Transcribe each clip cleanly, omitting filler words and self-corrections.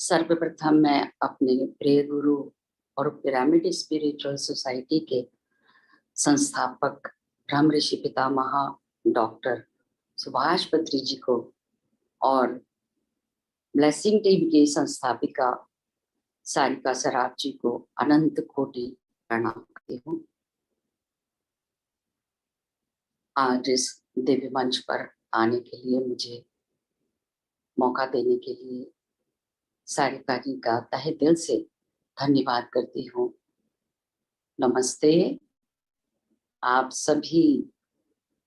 सर्वप्रथम मैं अपने प्रिय गुरु और पिरामिड स्पिरिचुअल सोसाइटी के संस्थापक ब्रह्म ऋषि पितामह डॉक्टर सुभाष पत्री जी को और ब्लेसिंग टीम की संस्थापिका सारिका सराफ जी को अनंत कोटि प्रणाम करती हूँ। आज इस दिव्य मंच पर आने के लिए, मुझे मौका देने के लिए सारिका जी का तहे दिल से धन्यवाद करती हूँ। नमस्ते। आप सभी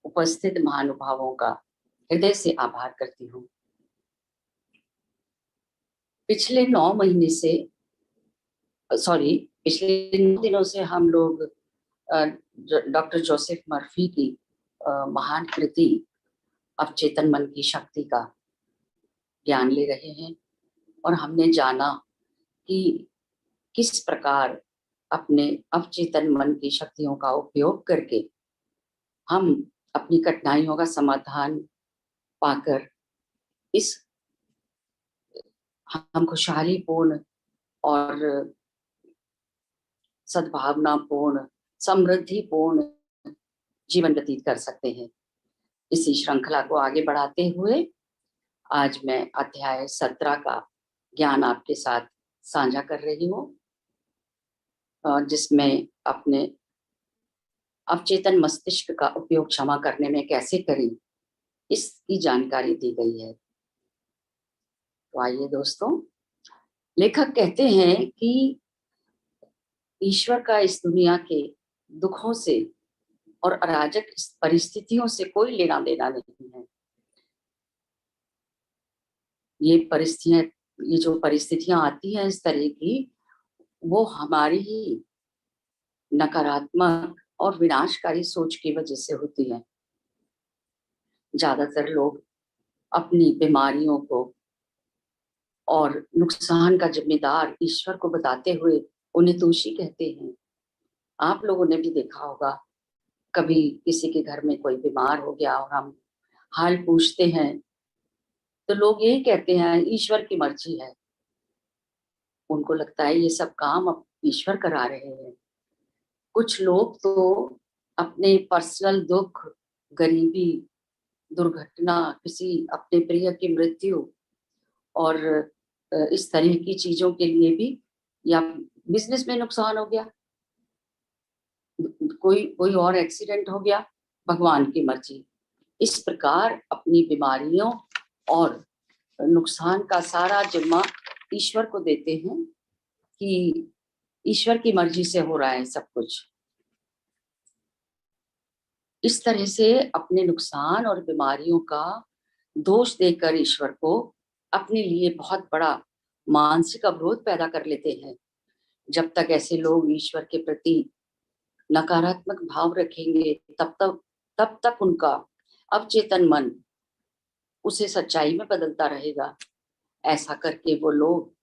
उपस्थित महानुभावों का हृदय से आभार करती हूँ। पिछले 9 महीने से पिछले 9 दिनों से हम लोग डॉक्टर जोसेफ मर्फी की महान कृति अवचेतन मन की शक्ति का ज्ञान ले रहे हैं और हमने जाना कि किस प्रकार अपने अवचेतन मन की शक्तियों का उपयोग करके हम अपनी कठिनाइयों का समाधान पाकर इस हम खुशहालीपूर्ण और सद्भावनापूर्ण समृद्धिपूर्ण जीवन व्यतीत कर सकते हैं। इसी श्रृंखला को आगे बढ़ाते हुए आज मैं अध्याय 17 का ज्ञान आपके साथ साझा कर रही हूँ, जिसमें अपने अवचेतन मस्तिष्क का उपयोग क्षमा करने में कैसे करें, इसकी जानकारी दी गई है। तो आइए दोस्तों, लेखक कहते हैं कि ईश्वर का इस दुनिया के दुखों से और अराजक परिस्थितियों से कोई लेना देना नहीं है। ये जो परिस्थितियां आती हैं इस तरह की, वो हमारी ही नकारात्मक और विनाशकारी सोच की वजह से होती है। ज्यादातर लोग अपनी बीमारियों को और नुकसान का जिम्मेदार ईश्वर को बताते हुए उन्हें दोषी कहते हैं। आप लोगों ने भी देखा होगा, कभी किसी के घर में कोई बीमार हो गया और हम हाल पूछते हैं तो लोग यही कहते हैं ईश्वर की मर्जी है। उनको लगता है ये सब काम अब ईश्वर करा रहे हैं। कुछ लोग तो अपने पर्सनल दुख, गरीबी, दुर्घटना, किसी अपने प्रिय की मृत्यु और इस तरह की चीजों के लिए भी, या बिजनेस में नुकसान हो गया, कोई और एक्सीडेंट हो गया, भगवान की मर्जी, इस प्रकार अपनी बीमारियों और नुकसान का सारा जिम्मा ईश्वर को देते हैं कि ईश्वर की मर्जी से हो रहा है सब कुछ। इस तरह से अपने नुकसान और बीमारियों का दोष देकर ईश्वर को अपने लिए बहुत बड़ा मानसिक अवरोध पैदा कर लेते हैं। जब तक ऐसे लोग ईश्वर के प्रति नकारात्मक भाव रखेंगे तब तक उनका अवचेतन मन उसे सच्चाई में बदलता रहेगा। ऐसा करके वो लोग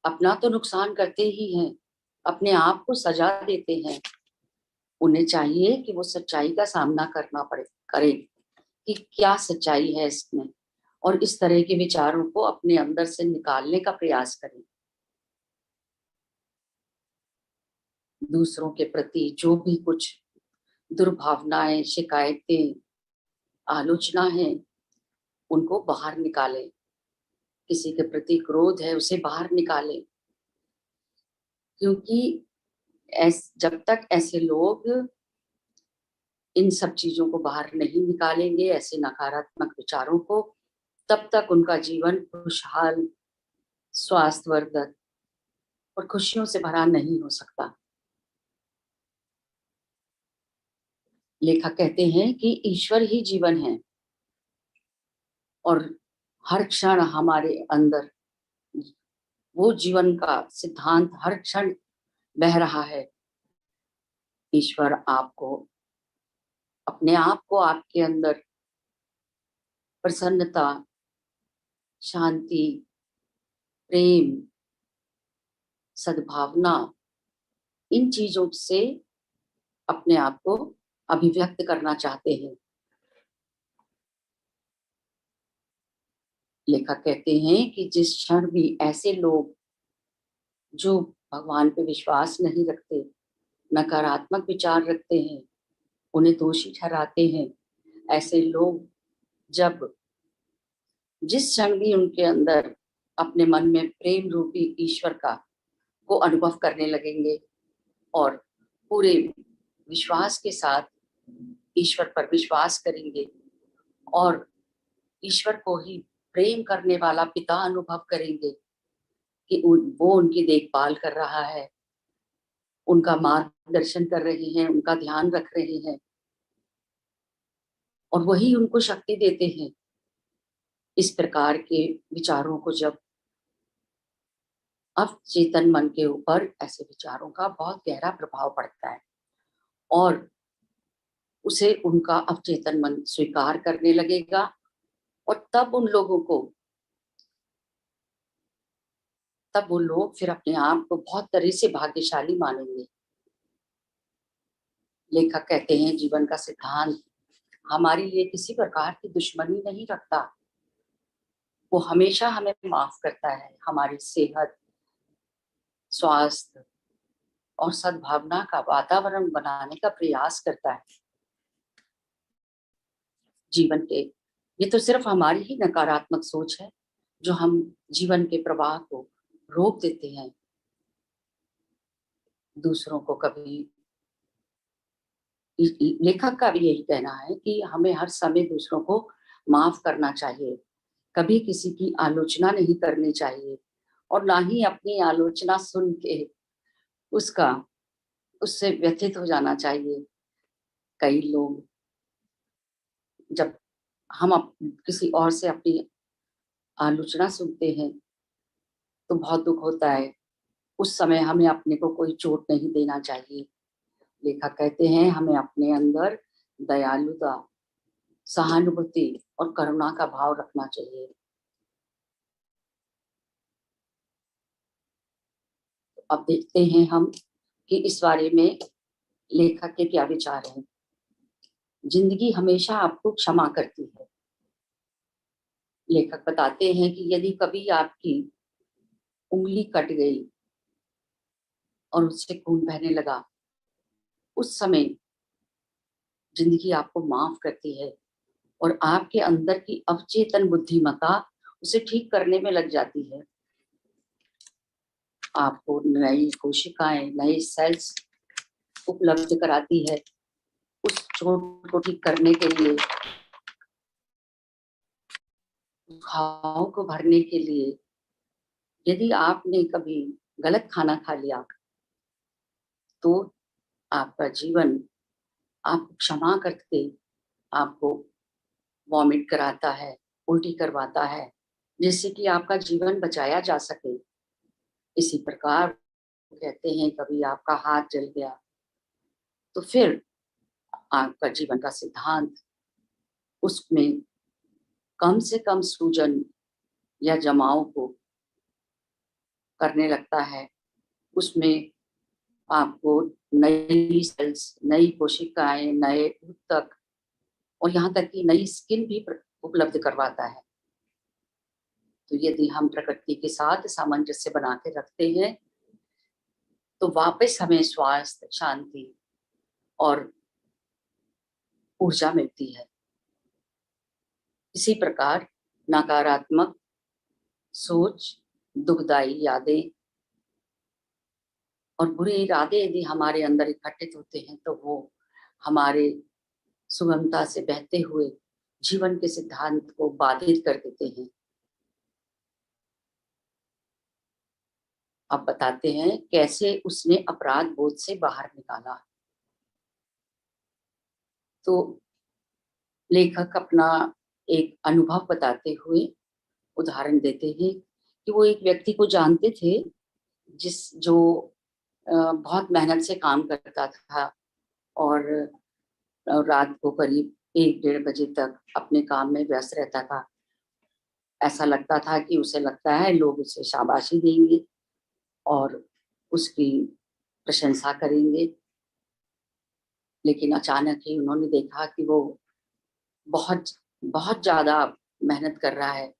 अपना तो नुकसान करते ही हैं, अपने आप को सजा देते हैं। उन्हें चाहिए कि वो सच्चाई का सामना करे कि क्या सच्चाई है इसमें, और इस तरह के विचारों को अपने अंदर से निकालने का प्रयास करें। दूसरों के प्रति जो भी कुछ दुर्भावनाएं, शिकायतें, आलोचना है, उनको बाहर निकालें। किसी के प्रति क्रोध है, उसे बाहर निकालें। क्योंकि जब तक ऐसे लोग इन सब चीजों को बाहर नहीं निकालेंगे, ऐसे नकारात्मक विचारों को, तब तक उनका जीवन खुशहाल, स्वास्थ्यवर्धक और खुशियों से भरा नहीं हो सकता। लेखक कहते हैं कि ईश्वर ही जीवन है और हर क्षण हमारे अंदर वो जीवन का सिद्धांत हर क्षण बह रहा है। ईश्वर आपको, अपने आप को आपके अंदर प्रसन्नता, शांति, प्रेम, सद्भावना, इन चीजों से अपने आप को अभिव्यक्त करना चाहते हैं। लेखक कहते हैं कि जिस क्षण भी ऐसे लोग जो भगवान पे विश्वास नहीं रखते, नकारात्मक विचार रखते हैं, उन्हें दोषी ठहराते हैं, ऐसे लोग जब जिस क्षण भी उनके अंदर अपने मन में प्रेम रूपी ईश्वर का को अनुभव करने लगेंगे और पूरे विश्वास के साथ ईश्वर पर विश्वास करेंगे और ईश्वर को ही प्रेम करने वाला पिता अनुभव करेंगे कि वो उनकी देखभाल कर रहा है, उनका मार्गदर्शन कर रहे हैं, उनका ध्यान रख रहे हैं और वही उनको शक्ति देते हैं। इस प्रकार के विचारों को जब अवचेतन मन के ऊपर ऐसे विचारों का बहुत गहरा प्रभाव पड़ता है और उसे उनका अवचेतन मन स्वीकार करने लगेगा और तब वो लोग फिर अपने आप को बहुत तरह से भाग्यशाली मानेंगे। लेखक कहते हैं जीवन का सिद्धांत हमारे लिए किसी प्रकार की दुश्मनी नहीं रखता, वो हमेशा हमें माफ करता है, हमारी सेहत, स्वास्थ्य और सद्भावना का वातावरण बनाने का प्रयास करता है। जीवन के ये तो सिर्फ हमारी ही नकारात्मक सोच है जो हम जीवन के प्रवाह को रोक देते हैं। दूसरों को कभी लेखक का भी यही कहना है कि हमें हर समय दूसरों को माफ करना चाहिए, कभी किसी की आलोचना नहीं करनी चाहिए और ना ही अपनी आलोचना सुन के उसका उससे व्यथित हो जाना चाहिए। कई लोग जब किसी और से अपनी आलोचना सुनते हैं तो बहुत दुख होता है, उस समय हमें अपने को कोई चोट नहीं देना चाहिए। लेखक कहते हैं हमें अपने अंदर दयालुता, सहानुभूति और करुणा का भाव रखना चाहिए। अब देखते हैं हम कि इस बारे में लेखक के क्या विचार हैं। जिंदगी हमेशा आपको क्षमा करती है। लेखक बताते हैं कि यदि कभी आपकी उंगली कट गई और उससे खून बहने लगा, उस समय जिंदगी आपको माफ करती है और आपके अंदर की अवचेतन बुद्धिमत्ता उसे ठीक करने में लग जाती है। आपको नई कोशिकाएं, नए सेल्स उपलब्ध कराती है उस चोट को ठीक करने के लिए, घाव को भरने के लिए। यदि आपने कभी गलत खाना खा लिया तो आपका जीवन आपको क्षमा करके आपको वॉमिट कराता है, उल्टी करवाता है, जिससे कि आपका जीवन बचाया जा सके। इसी प्रकार कहते हैं कभी आपका हाथ जल गया तो फिर आपका जीवन का सिद्धांत उसमें कम से कम सूजन या जमाव को करने लगता है। उसमें आपको नई सेल्स, नई कोशिकाएं, नए ऊतक और यहाँ तक कि नई स्किन भी उपलब्ध करवाता है। तो यदि हम प्रकृति के साथ सामंजस्य बना के रखते हैं तो वापस हमें स्वास्थ्य, शांति और ऊर्जा मिलती है। इसी प्रकार नकारात्मक सोच, दुखदायी यादें और बुरे इरादे यदि हमारे अंदर इकट्ठित होते हैं तो वो हमारे सुगमता से बहते हुए जीवन के सिद्धांत को बाधित कर देते हैं। अब बताते हैं कैसे उसने अपराध बोध से बाहर निकाला। तो लेखक अपना एक अनुभव बताते हुए उदाहरण देते हैं कि वो एक व्यक्ति को जानते थे जिस जो बहुत मेहनत से काम करता था और रात को करीब 1-1:30 बजे तक अपने काम में व्यस्त रहता था। ऐसा लगता था कि उसे लगता है लोग उसे शाबाशी देंगे और उसकी प्रशंसा करेंगे, लेकिन अचानक ही उन्होंने देखा कि वो बहुत बहुत ज्यादा मेहनत कर रहा है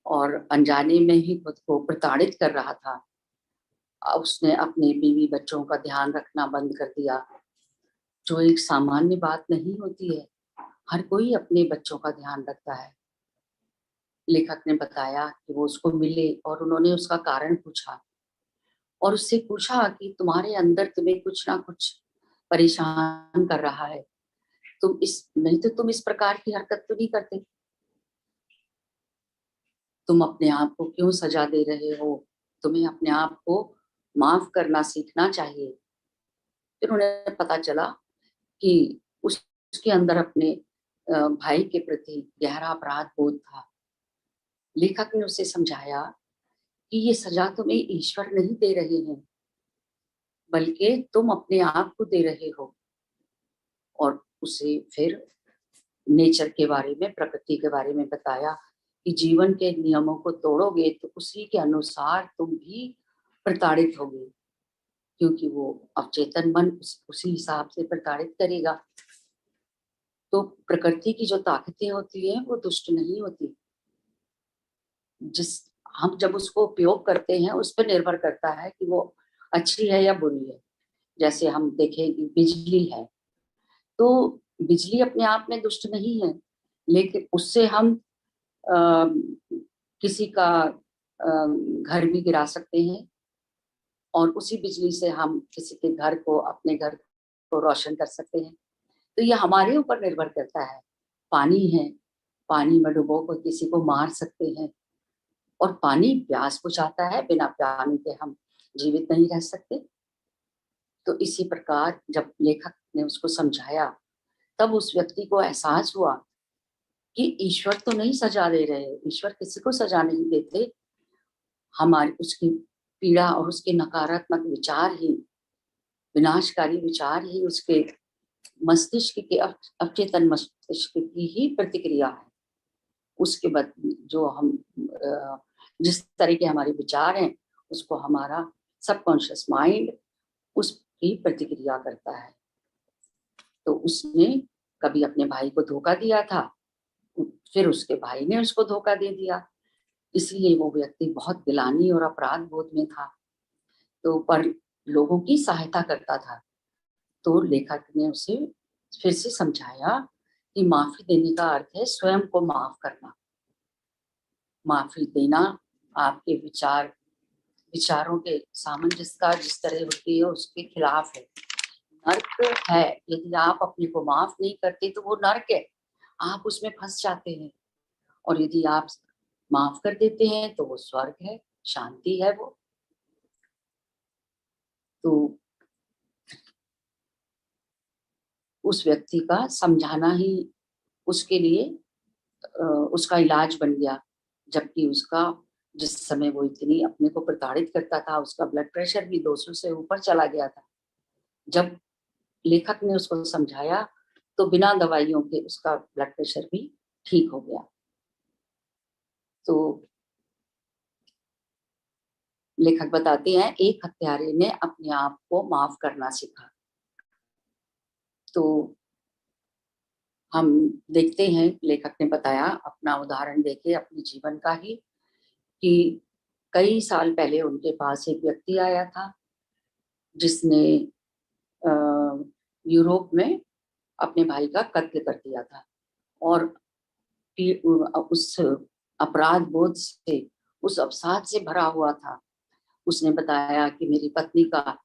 और अनजाने में ही खुद को प्रताड़ित कर रहा था। उसने अपने बीवी बच्चों का ध्यान रखना बंद कर दिया, जो एक सामान्य बात नहीं होती है। हर कोई अपने बच्चों का ध्यान रखता है। लेखक ने बताया कि वो उसको मिले और उन्होंने उसका कारण पूछा और उससे पूछा कि तुम्हारे अंदर तुम्हें कुछ ना कुछ परेशान कर रहा है। तुम इस नहीं तो तुम इस प्रकार की हरकत तो नहीं करते। तुम अपने आप को क्यों सजा दे रहे हो? तुम्हें अपने आप को माफ करना सीखना चाहिए। फिर उन्हें पता चला कि उसके अंदर अपने भाई के प्रति गहरा अपराध बोध था। लेखक ने उसे समझाया कि ये सजा तुम्हें ईश्वर नहीं दे रहे हैं, बल्कि तुम अपने आप को दे रहे हो। और उसे फिर नेचर के बारे में, प्रकृति के बारे में बताया कि जीवन के नियमों को तोड़ोगे तो उसी के अनुसार तुम भी प्रताड़ित होगे, क्योंकि वो अवचेतन मन उसी हिसाब से प्रताड़ित करेगा। तो प्रकृति की जो ताकतें होती है वो दुष्ट नहीं होती। जिस हम जब उसको उपयोग करते हैं उस पर निर्भर करता है कि वो अच्छी है या बुरी है। जैसे हम देखें कि बिजली है, तो बिजली अपने आप में दुष्ट नहीं है, लेकिन उससे हम अ, किसी का घर भी गिरा सकते हैं और उसी बिजली से हम किसी के घर को, अपने घर को रोशन कर सकते हैं। तो ये हमारे ऊपर निर्भर करता है। पानी है, पानी में डुबो कर किसी को मार सकते हैं और पानी प्यास बुझाता है, बिना पानी के हम जीवित नहीं रह सकते। तो इसी प्रकार जब लेखक ने उसको समझाया, तब उस व्यक्ति को एहसास हुआ कि ईश्वर तो नहीं सजा दे रहे, ईश्वर किसी को सजा नहीं देते। हमारी उसकी पीड़ा और उसके नकारात्मक विचार ही, विनाशकारी विचार ही उसके मस्तिष्क के, अवचेतन मस्तिष्क की ही प्रतिक्रिया है। उसके बाद जो हम जिस तरह के हमारे विचार हैं, उसको हमारा सबकॉन्शियस माइंड उसकी प्रतिक्रिया करता है। तो उसने कभी अपने भाई को धोखा दिया था, फिर उसके भाई ने उसको धोखा दे दिया, इसलिए वो व्यक्ति बहुत गिलानी और अपराध बोध में था। तो पर लोगों की सहायता करता था। तो लेखक ने उसे फिर से समझाया कि माफी देने का अर्थ है स्वयं को माफ करना। माफी देना आपके विचारों के सामंजस्य का जिस तरह होती है उसके खिलाफ है। नर्क है, यदि आप अपने को माफ नहीं करते तो वो नर्क है, आप उसमें फंस जाते हैं। और यदि आप माफ कर देते हैं तो वो स्वर्ग है, शांति है वो। तो उस व्यक्ति का समझाना ही उसके लिए उसका इलाज बन गया। जबकि उसका, जिस समय वो इतनी अपने को प्रताड़ित करता था, उसका ब्लड प्रेशर भी 200 से ऊपर चला गया था। जब लेखक ने उसको समझाया तो बिना दवाइयों के उसका ब्लड प्रेशर भी ठीक हो गया। तो लेखक बताते हैं, एक हत्यारे ने अपने आप को माफ करना सीखा। तो हम देखते हैं, लेखक ने बताया अपना उदाहरण देके अपने जीवन का ही, कि कई साल पहले उनके पास एक व्यक्ति आया था जिसने यूरोप में अपने भाई का कत्ल कर दिया था। और उस अपराध बोध से, उस अवसाद से भरा हुआ था। उसने बताया कि मेरी पत्नी का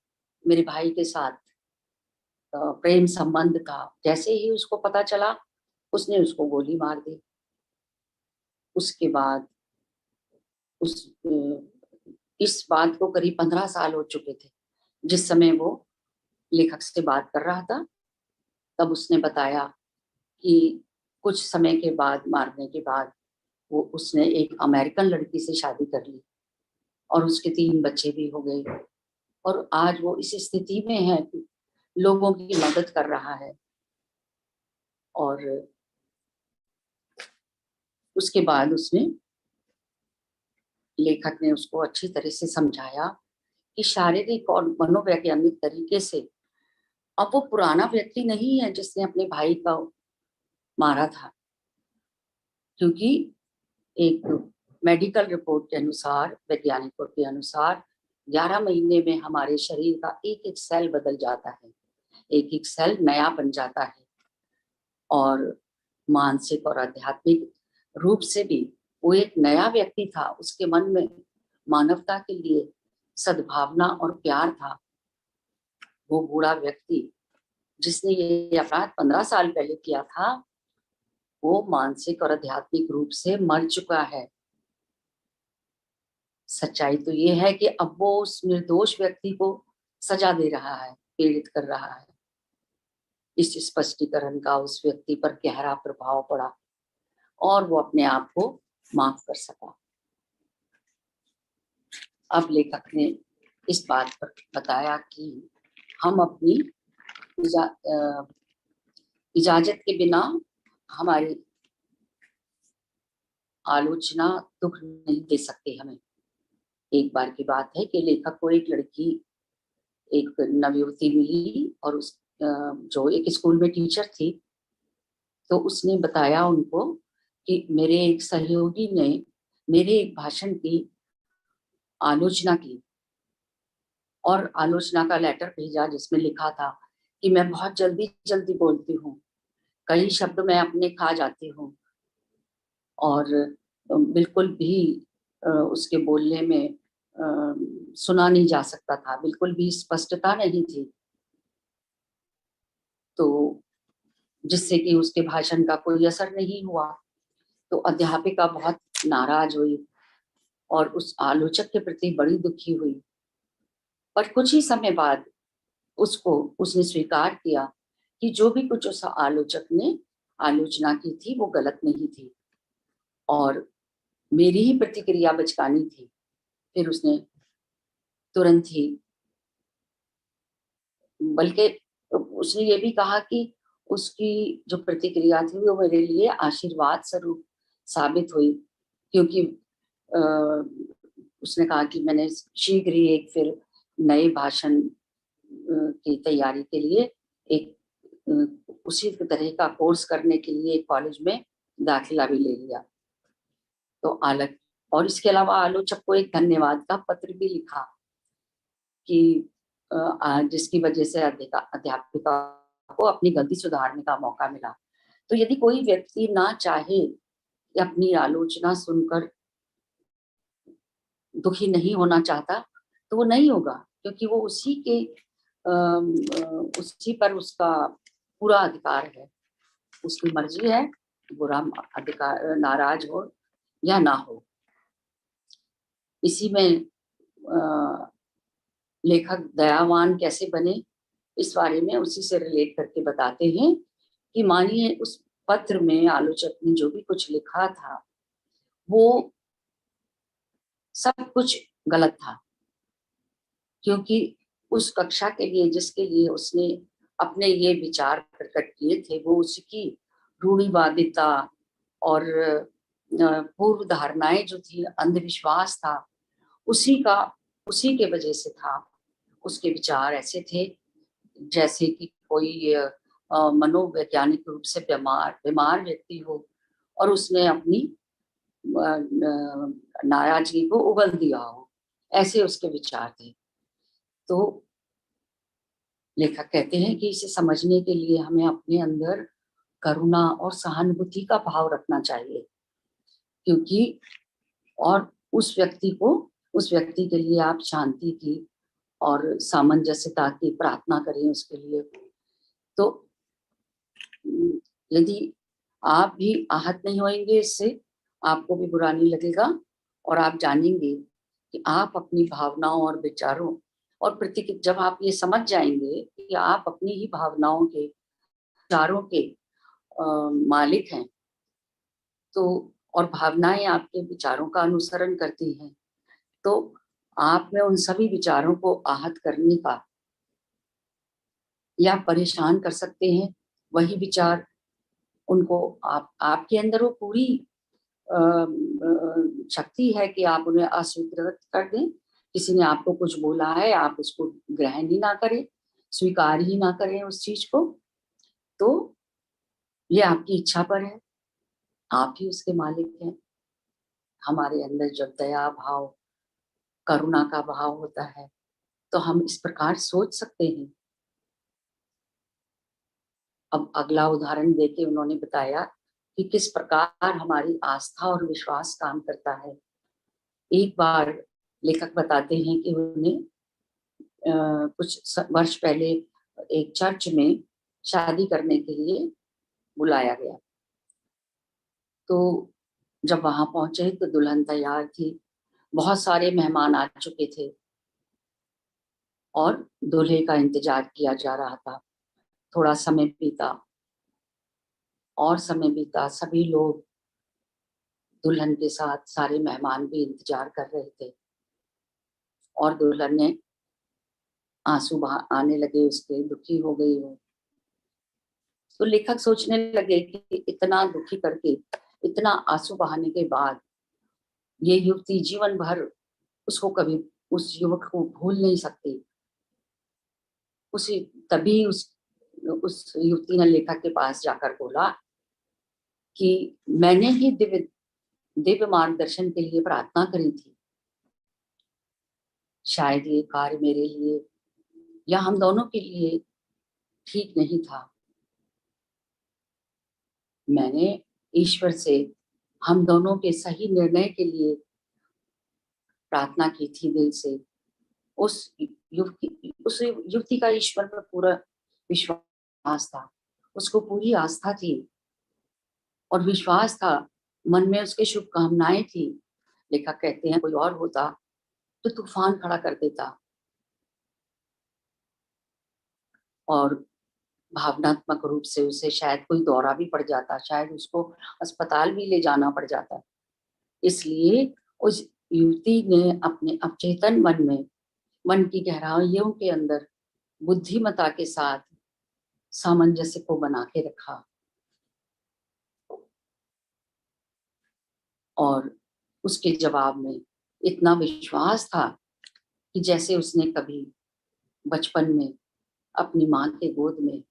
मेरे भाई के साथ प्रेम संबंध था। जैसे ही उसको पता चला, उसने उसको गोली मार दी। उसके बाद उस इस बात को करीब 15 साल हो चुके थे जिस समय वो लेखक से बात कर रहा था। तब उसने बताया कि कुछ समय के बाद, मारने के बाद, वो उसने एक अमेरिकन लड़की से शादी कर ली और उसके 3 बच्चे भी हो गए। और आज वो इस स्थिति में है कि लोगों की मदद कर रहा है। और उसके बाद उसने, लेखक ने उसको अच्छी तरह से समझाया कि शारीरिक और मनोवैज्ञानिक तरीके से अब वो पुराना व्यक्ति नहीं है जिसने अपने भाई का मारा था। क्योंकि एक मेडिकल रिपोर्ट के अनुसार, वैज्ञानिकों के अनुसार 11 महीने में हमारे शरीर का एक एक सेल बदल जाता है, एक एक सेल नया बन जाता है। और मानसिक और आध्यात्मिक रूप से भी वो एक नया व्यक्ति था। उसके मन में मानवता के लिए सद्भावना और प्यार था। वो बूढ़ा व्यक्ति जिसने ये अपराध 15 साल पहले किया था, वो मानसिक और आध्यात्मिक रूप से मर चुका है। सच्चाई तो ये है कि अब वो उस निर्दोष व्यक्ति को सजा दे रहा है, पीड़ित कर रहा है। इस स्पष्टीकरण का उस व्यक्ति पर गहरा प्रभाव पड़ा और वो अपने आप को माफ कर सका। अब लेखक ने इस बात पर बताया कि हम अपनी इजाजत के बिना हमारी आलोचना दुख नहीं दे सकते हमें। एक बार की बात है कि लेखक को एक लड़की, एक नवयुवती मिली और उस जो एक स्कूल में टीचर थी, तो उसने बताया उनको कि मेरे एक सहयोगी ने मेरे एक भाषण की आलोचना की और आलोचना का लेटर भेजा जिसमें लिखा था कि मैं बहुत जल्दी जल्दी बोलती हूँ, कई शब्द मैं अपने खा जाती हूँ और बिल्कुल भी उसके बोलने में सुना नहीं जा सकता था, बिल्कुल भी स्पष्टता नहीं थी। तो जिससे कि उसके भाषण का कोई असर नहीं हुआ। तो अध्यापिका बहुत नाराज हुई और उस आलोचक के प्रति बड़ी दुखी हुई। पर कुछ ही समय बाद उसने स्वीकार किया कि जो भी कुछ उस आलोचक ने आलोचना की थी वो गलत नहीं थी और मेरी ही प्रतिक्रिया बचकानी थी। फिर उसने तुरंत ही, बल्कि उसने ये भी कहा कि उसकी जो प्रतिक्रिया थी वो मेरे लिए आशीर्वाद स्वरूप साबित हुई, क्योंकि उसने कहा कि मैंने शीघ्र ही एक फिर नए भाषण की तैयारी के लिए एक उसी तरह का कोर्स करने के लिए एक कॉलेज में दाखिला भी ले लिया। तो और इसके अलावा आलोचक को एक धन्यवाद का पत्र भी लिखा कि जिसकी वजह से अध्यापिका को अपनी गलती सुधारने का मौका मिला। तो यदि कोई व्यक्ति ना चाहे कि अपनी आलोचना सुनकर दुखी नहीं होना चाहता, तो वो नहीं होगा, क्योंकि वो उसी पर उसका पूरा अधिकार है। उसकी मर्जी है, बुरा अधिकार नाराज हो या ना हो। इसी में लेखक दयावान कैसे बने इस बारे में उसी से रिलेट करके बताते हैं कि मानिए उस पत्र में आलोचक ने जो भी कुछ लिखा था वो सब कुछ गलत था, क्योंकि उस कक्षा के लिए जिसके लिए उसने अपने ये विचार प्रकट किए थे वो उसकी रूढ़िवादिता और पूर्व धारणाएं जो थी, अंधविश्वास था, उसी के वजह से था। उसके विचार ऐसे थे जैसे कि कोई मनोवैज्ञानिक रूप से बीमार व्यक्ति हो और उसने अपनी नाराजगी को उगल दिया हो, ऐसे उसके विचार थे। तो लेखक कहते हैं कि इसे समझने के लिए हमें अपने अंदर करुणा और सहानुभूति का भाव रखना चाहिए, क्योंकि और उस व्यक्ति के लिए आप शांति की और सामंजस्यता की प्रार्थना करें उसके लिए। तो यदि आप भी आहत नहीं होंगे इससे, आपको भी बुरा नहीं लगेगा और आप जानेंगे कि आप अपनी भावनाओं और विचारों और जब आप ये समझ जाएंगे कि आप अपनी ही भावनाओं के विचारों के मालिक हैं, तो और भावनाएं आपके विचारों का अनुसरण करती हैं, तो आप में उन सभी विचारों को आहत करने का या परेशान कर सकते हैं वही विचार उनको आपके अंदर वो पूरी शक्ति है कि आप उन्हें अस्वीकृत कर दें। किसी ने आपको कुछ बोला है, आप उसको ग्रहण ही ना करें, स्वीकार ही ना करें उस चीज को, तो ये आपकी इच्छा पर है, आप ही उसके मालिक हैं। हमारे अंदर जब दया भाव, करुणा का भाव होता है तो हम इस प्रकार सोच सकते हैं। अब अगला उदाहरण देके उन्होंने बताया कि किस प्रकार हमारी आस्था और विश्वास काम करता है। एक बार लेखक बताते हैं कि उन्हें कुछ वर्ष पहले एक चर्च में शादी करने के लिए बुलाया गया। तो जब वहां पहुंचे तो दुल्हन तैयार थी, बहुत सारे मेहमान आ चुके थे और दूल्हे का इंतजार किया जा रहा था। थोड़ा समय बीता और समय बीता, सभी लोग दुल्हन के साथ सारे मेहमान भी इंतजार कर रहे थे और दुल्हन ने आंसू आने लगे उसके, दुखी हो गई वो। तो लेखक सोचने लगे कि इतना दुखी करके, इतना आंसू बहाने के बाद ये युवती जीवन भर उसको कभी, उस युवक को भूल नहीं सकती। उसी तभी उस युवती ने लेखक के पास जाकर बोला कि मैंने ही दिव्य दिव्य मार्गदर्शन के लिए प्रार्थना करी थी। शायद ये कार्य मेरे लिए या हम दोनों के लिए ठीक नहीं था। मैंने ईश्वर से हम दोनों के सही निर्णय के लिए प्रार्थना की थी दिल से। उस युवती का ईश्वर पर पूरा विश्वास था, उसको पूरी आस्था थी और विश्वास था, मन में उसके शुभकामनाएं थी। लेखक कहते हैं कोई और होता तो तूफान खड़ा कर देता और भावनात्मक रूप से उसे शायद कोई दौरा भी पड़ जाता, शायद उसको अस्पताल भी ले जाना पड़ जाता। इसलिए उस युवती ने अपने अवचेतन मन में, मन की गहराइयों के अंदर बुद्धिमता के साथ सामंजस्य को बना के रखा और उसके जवाब में इतना विश्वास था कि जैसे उसने कभी बचपन में अपनी माँ के गोद में,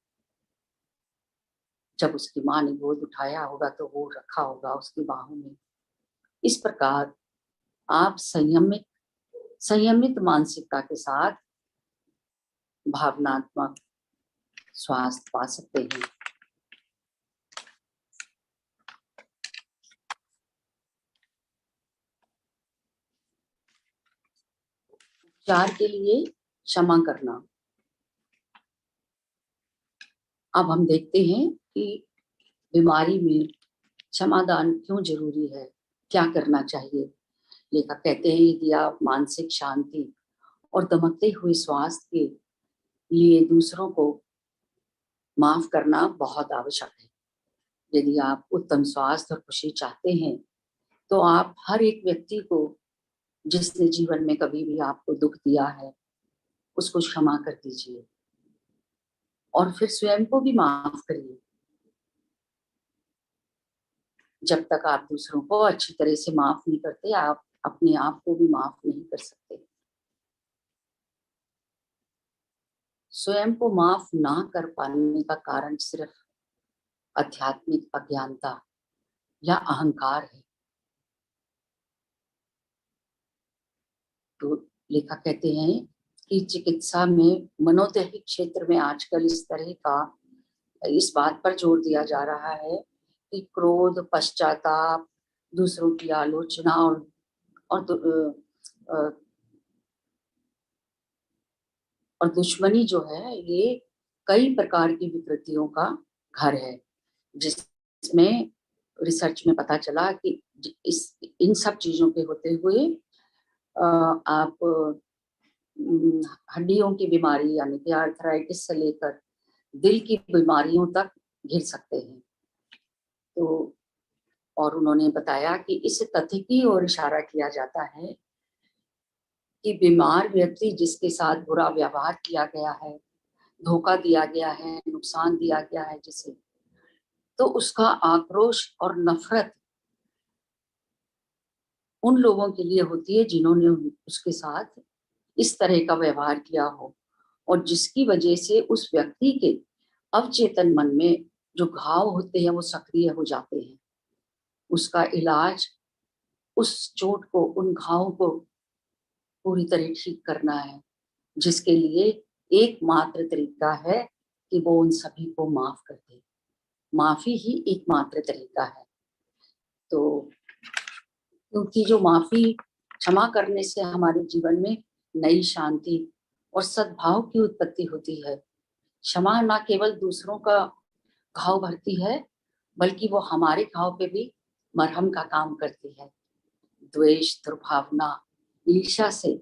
जब उसकी माँ ने गोद उठाया होगा तो वो रखा होगा उसकी बाहों में। इस प्रकार आप संयमित मानसिकता के साथ भावनात्मक स्वास्थ्य पा सकते हैं। उपचार के लिए क्षमा करना। अब हम देखते हैं कि बीमारी में क्षमादान क्यों जरूरी है, क्या करना चाहिए। लेखक कहते हैं यदि आप मानसिक शांति और दमकते हुए स्वास्थ्य के लिए दूसरों को माफ करना बहुत आवश्यक है। यदि आप उत्तम स्वास्थ्य और खुशी चाहते हैं तो आप हर एक व्यक्ति को जिसने जीवन में कभी भी आपको दुख दिया है उसको क्षमा कर दीजिए और फिर स्वयं को भी माफ करिए। जब तक आप दूसरों को अच्छी तरह से माफ नहीं करते, आप अपने आप को भी माफ नहीं कर सकते। स्वयं को माफ ना कर पाने का कारण सिर्फ आध्यात्मिक अज्ञानता या अहंकार है। तो लेखक कहते हैं कि चिकित्सा में मनोदैहिक क्षेत्र में आजकल इस बात पर जोर दिया जा रहा है कि क्रोध, पश्चाताप, दूसरों की आलोचना और दु, अ, अ, और दुश्मनी जो है ये कई प्रकार की विकृतियों का घर है, जिसमें रिसर्च में पता चला कि इस इन सब चीजों के होते हुए आप हड्डियों की बीमारी यानी कि आर्थराइटिस से लेकर दिल की बीमारियों तक घिर सकते हैं। तो और उन्होंने बताया कि इस तथ्य की ओर इशारा किया जाता है कि बीमार व्यक्ति जिसके साथ बुरा व्यवहार किया गया है, धोखा दिया गया है, नुकसान दिया गया है जिसे, तो उसका आक्रोश और नफरत उन लोगों के लिए होती है जिन्होंने उसके साथ इस तरह का व्यवहार किया हो और जिसकी वजह से उस व्यक्ति के अवचेतन मन में जो घाव होते हैं वो सक्रिय हो जाते हैं। उसका इलाज उस चोट को, उन घावों को पूरी तरह ठीक करना है, जिसके लिए एकमात्र तरीका है कि वो उन सभी को माफ कर दे। माफी ही एकमात्र तरीका है। तो क्योंकि जो माफी, क्षमा करने से हमारे जीवन में नई शांति और सद्भाव की उत्पत्ति होती है। क्षमा न केवल दूसरों का घाव भरती है, बल्कि वो हमारे घाव पे भी मरहम का काम करती है। द्वेष, दुर्भावना, ईर्ष्या से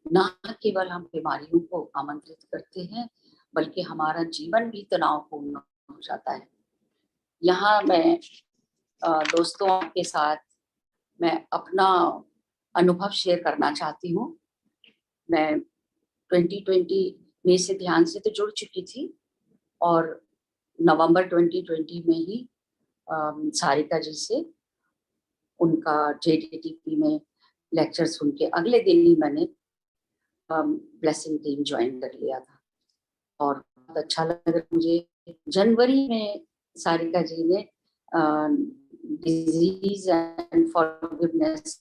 न केवल हम बीमारियों को आमंत्रित करते हैं, बल्कि हमारा जीवन भी तनावपूर्ण हो जाता है। यहाँ मैं दोस्तों के साथ मैं अपना अनुभव शेयर करना चाहती हूँ। मैं 2020 में से ध्यान से तो जुड़ चुकी थी और नवंबर 2020 में ही सारिका जी से उनका JDTP में लेक्चर सुन के अगले दिन ही मैंने ब्लेसिंग टीम ज्वाइन कर लिया था और बहुत अच्छा लगा मुझे। जनवरी में सारिका जी ने disease and forgiveness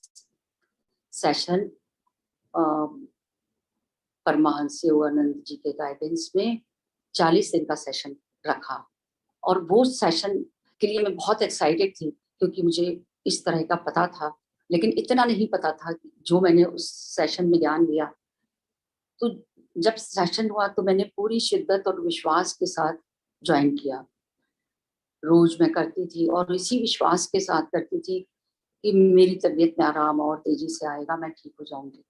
session Paramhansa Yogananda ji के गाइडेंस में 40 दिन का सेशन रखा और वो सेशन के लिए मैं बहुत एक्साइटेड थी, क्योंकि मुझे इस तरह का पता था, लेकिन इतना नहीं पता था जो मैंने उस सेशन में ज्ञान लिया। तो जब सेशन हुआ तो मैंने पूरी शिद्दत और विश्वास के साथ ज्वाइन किया। रोज मैं करती थी और इसी विश्वास के साथ करती थी कि मेरी तबीयत में आराम और तेजी से आएगा, मैं ठीक हो जाऊंगी।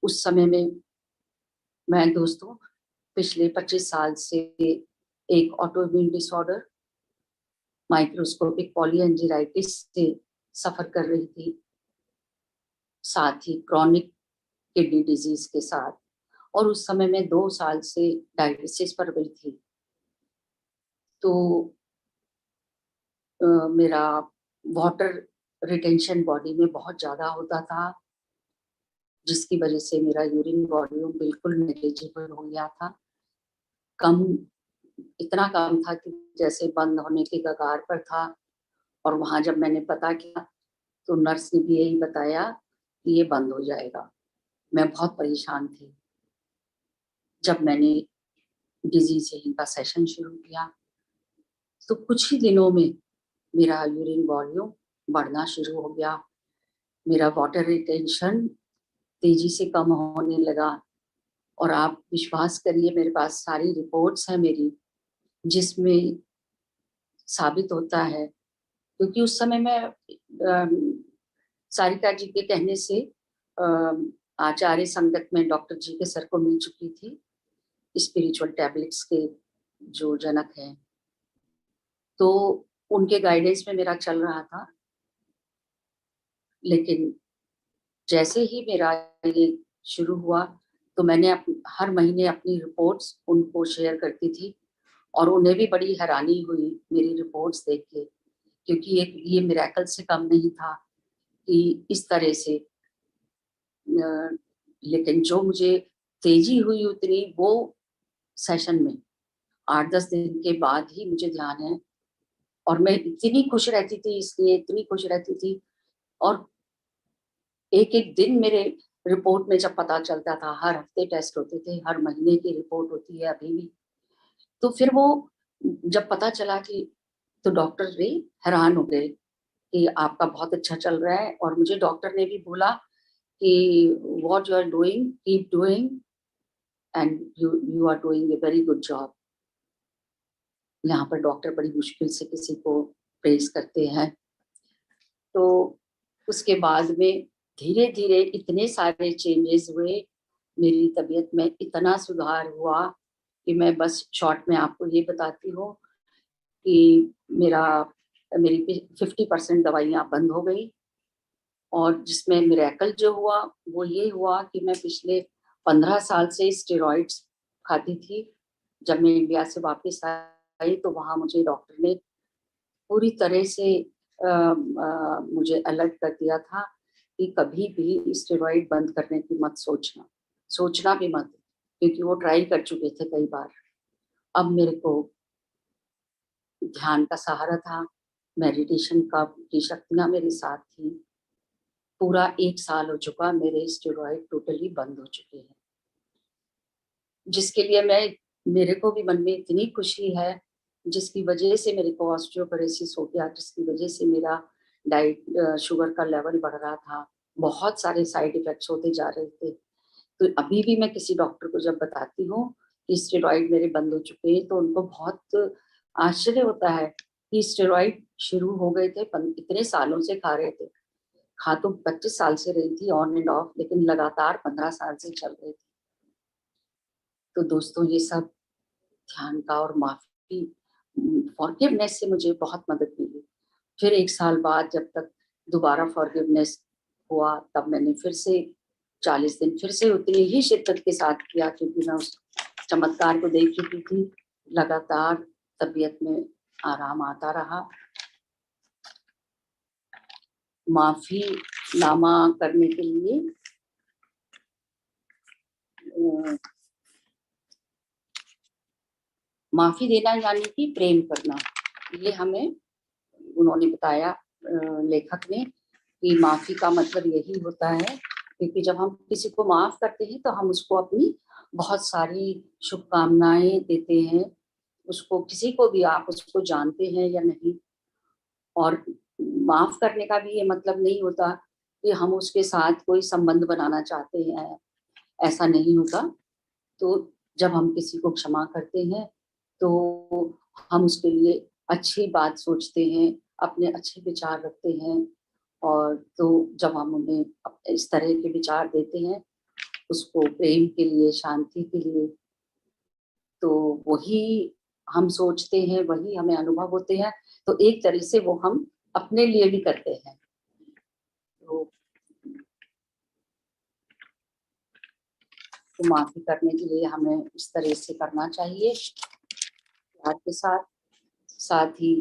उस समय में मैं दोस्तों पिछले 25 साल से एक ऑटोइम्यून डिसऑर्डर माइक्रोस्कोपिक पॉलीएंजाइटिस से सफर कर रही थी, साथ ही क्रॉनिक किडनी डिजीज के साथ, और उस समय में 2 साल से डायलिसिस पर गई थी। तो मेरा वाटर रिटेंशन बॉडी में बहुत ज़्यादा होता था, जिसकी वजह से मेरा यूरिन वॉल्यूम बिल्कुल नेग्लिजिबल हो गया था। कम, इतना कम था कि जैसे बंद होने के कगार पर था। और वहाँ जब मैंने पता किया तो नर्स ने भी यही बताया कि ये बंद हो जाएगा। मैं बहुत परेशान थी। जब मैंने डिजीज हीलिंग का सेशन शुरू किया तो कुछ ही दिनों में मेरा यूरिन वॉल्यूम बढ़ना शुरू हो गया, मेरा वाटर रिटेंशन तेजी से कम होने लगा। और आप विश्वास करिए, मेरे पास सारी रिपोर्ट्स हैं मेरी, जिसमें साबित होता है, क्योंकि उस समय मैं सारिका जी के कहने से आचार्य संगत में डॉक्टर जी के सर को मिल चुकी थी, स्पिरिचुअल टैबलेट्स के जो जनक हैं। तो उनके गाइडेंस में मेरा चल रहा था। लेकिन जैसे ही मेरा ये शुरू हुआ तो मैंने हर महीने अपनी रिपोर्ट्स उनको शेयर करती थी और उन्हें भी बड़ी हैरानी हुई मेरी रिपोर्ट्स देख के, क्योंकि ये मिरेकल से कम नहीं था कि इस तरह से। लेकिन जो मुझे तेजी हुई उतनी वो सेशन में 8-10 दिन के बाद ही मुझे ध्यान है। और मैं इतनी खुश रहती थी, इसलिए इतनी खुश रहती थी। और एक एक दिन मेरे रिपोर्ट में जब पता चलता था, हर हफ्ते टेस्ट होते थे, हर महीने की रिपोर्ट होती है अभी भी। तो फिर वो जब पता चला कि, तो डॉक्टर भी हैरान हो गए कि आपका बहुत अच्छा चल रहा है। और मुझे डॉक्टर ने भी बोला कि what you are doing, keep doing and you are doing a very good job. यहाँ पर डॉक्टर बड़ी मुश्किल से किसी को प्रेस करते हैं। तो उसके बाद में धीरे धीरे इतने सारे चेंजेस हुए, मेरी तबीयत में इतना सुधार हुआ कि मैं बस शॉर्ट में आपको ये बताती हूँ कि मेरी 50% दवाइयाँ बंद हो गई। और जिसमें मिरेकल जो हुआ वो ये हुआ कि मैं पिछले 15 साल से स्टेरॉइड्स खाती थी। जब मैं इंडिया से वापस आई तो वहाँ मुझे डॉक्टर ने पूरी तरह से मुझे अलर्ट कर दिया था कि कभी भी स्टेरॉइड बंद करने की मत सोचना, सोचना भी मत, क्योंकि वो ट्राई कर चुके थे कई बार। अब मेरे को ध्यान का सहारा था, मेडिटेशन का की शक्तियाँ मेरे साथ थी। पूरा 1 साल हो चुका, मेरे स्टेरॉइड टोटली बंद हो चुके हैं, जिसके लिए मेरे को भी मन में इतनी खुशी है, जिसकी वजह से मेरे को ऑस्टियोपोरोसिस हो गया, जिसकी वजह से मेरा शुगर का लेवल बढ़ रहा था, बहुत सारे साइड इफेक्ट्स होते जा रहे थे। तो अभी भी मैं किसी डॉक्टर को जब बताती हूँ कि स्टेरॉइड मेरे बंद हो चुके हैं, तो उनको बहुत आश्चर्य होता है कि स्टेरॉइड शुरू हो गए थे, इतने सालों से खा रहे थे। खा तो 25 साल से रही थी ऑन एंड ऑफ, लेकिन लगातार 15 साल से चल रहे थे। तो दोस्तों, ये सब ध्यान का और माफी, फॉरगिवनेस से मुझे बहुत मदद मिली। फिर 1 साल बाद जब तक दोबारा फॉरगिवनेस हुआ, तब मैंने फिर से 40 दिन फिर से उतनी ही शिद्दत के साथ किया, क्योंकि मैं उस चमत्कार को देख चुकी थी। लगातार तबीयत में आराम आता रहा। माफी नामा करने के लिए माफी देना यानी कि प्रेम करना, ये हमें उन्होंने बताया, लेखक ने, कि माफी का मतलब यही होता है, क्योंकि जब हम किसी को माफ करते हैं तो हम उसको अपनी बहुत सारी शुभकामनाएं देते हैं। उसको, किसी को भी, आप उसको जानते हैं या नहीं, और माफ करने का भी ये मतलब नहीं होता कि हम उसके साथ कोई संबंध बनाना चाहते हैं, ऐसा नहीं होता। तो जब हम किसी को क्षमा करते हैं तो हम उसके लिए अच्छी बात सोचते हैं, अपने अच्छे विचार रखते हैं, और तो जब हम उन्हें इस तरह के विचार देते हैं, उसको प्रेम के लिए, शांति के लिए, तो वही हम सोचते हैं, वही हमें अनुभव होते हैं। तो एक तरह से वो हम अपने लिए भी करते हैं। तो माफी करने के लिए हमें इस तरह से करना चाहिए, प्यार के साथ। साथ ही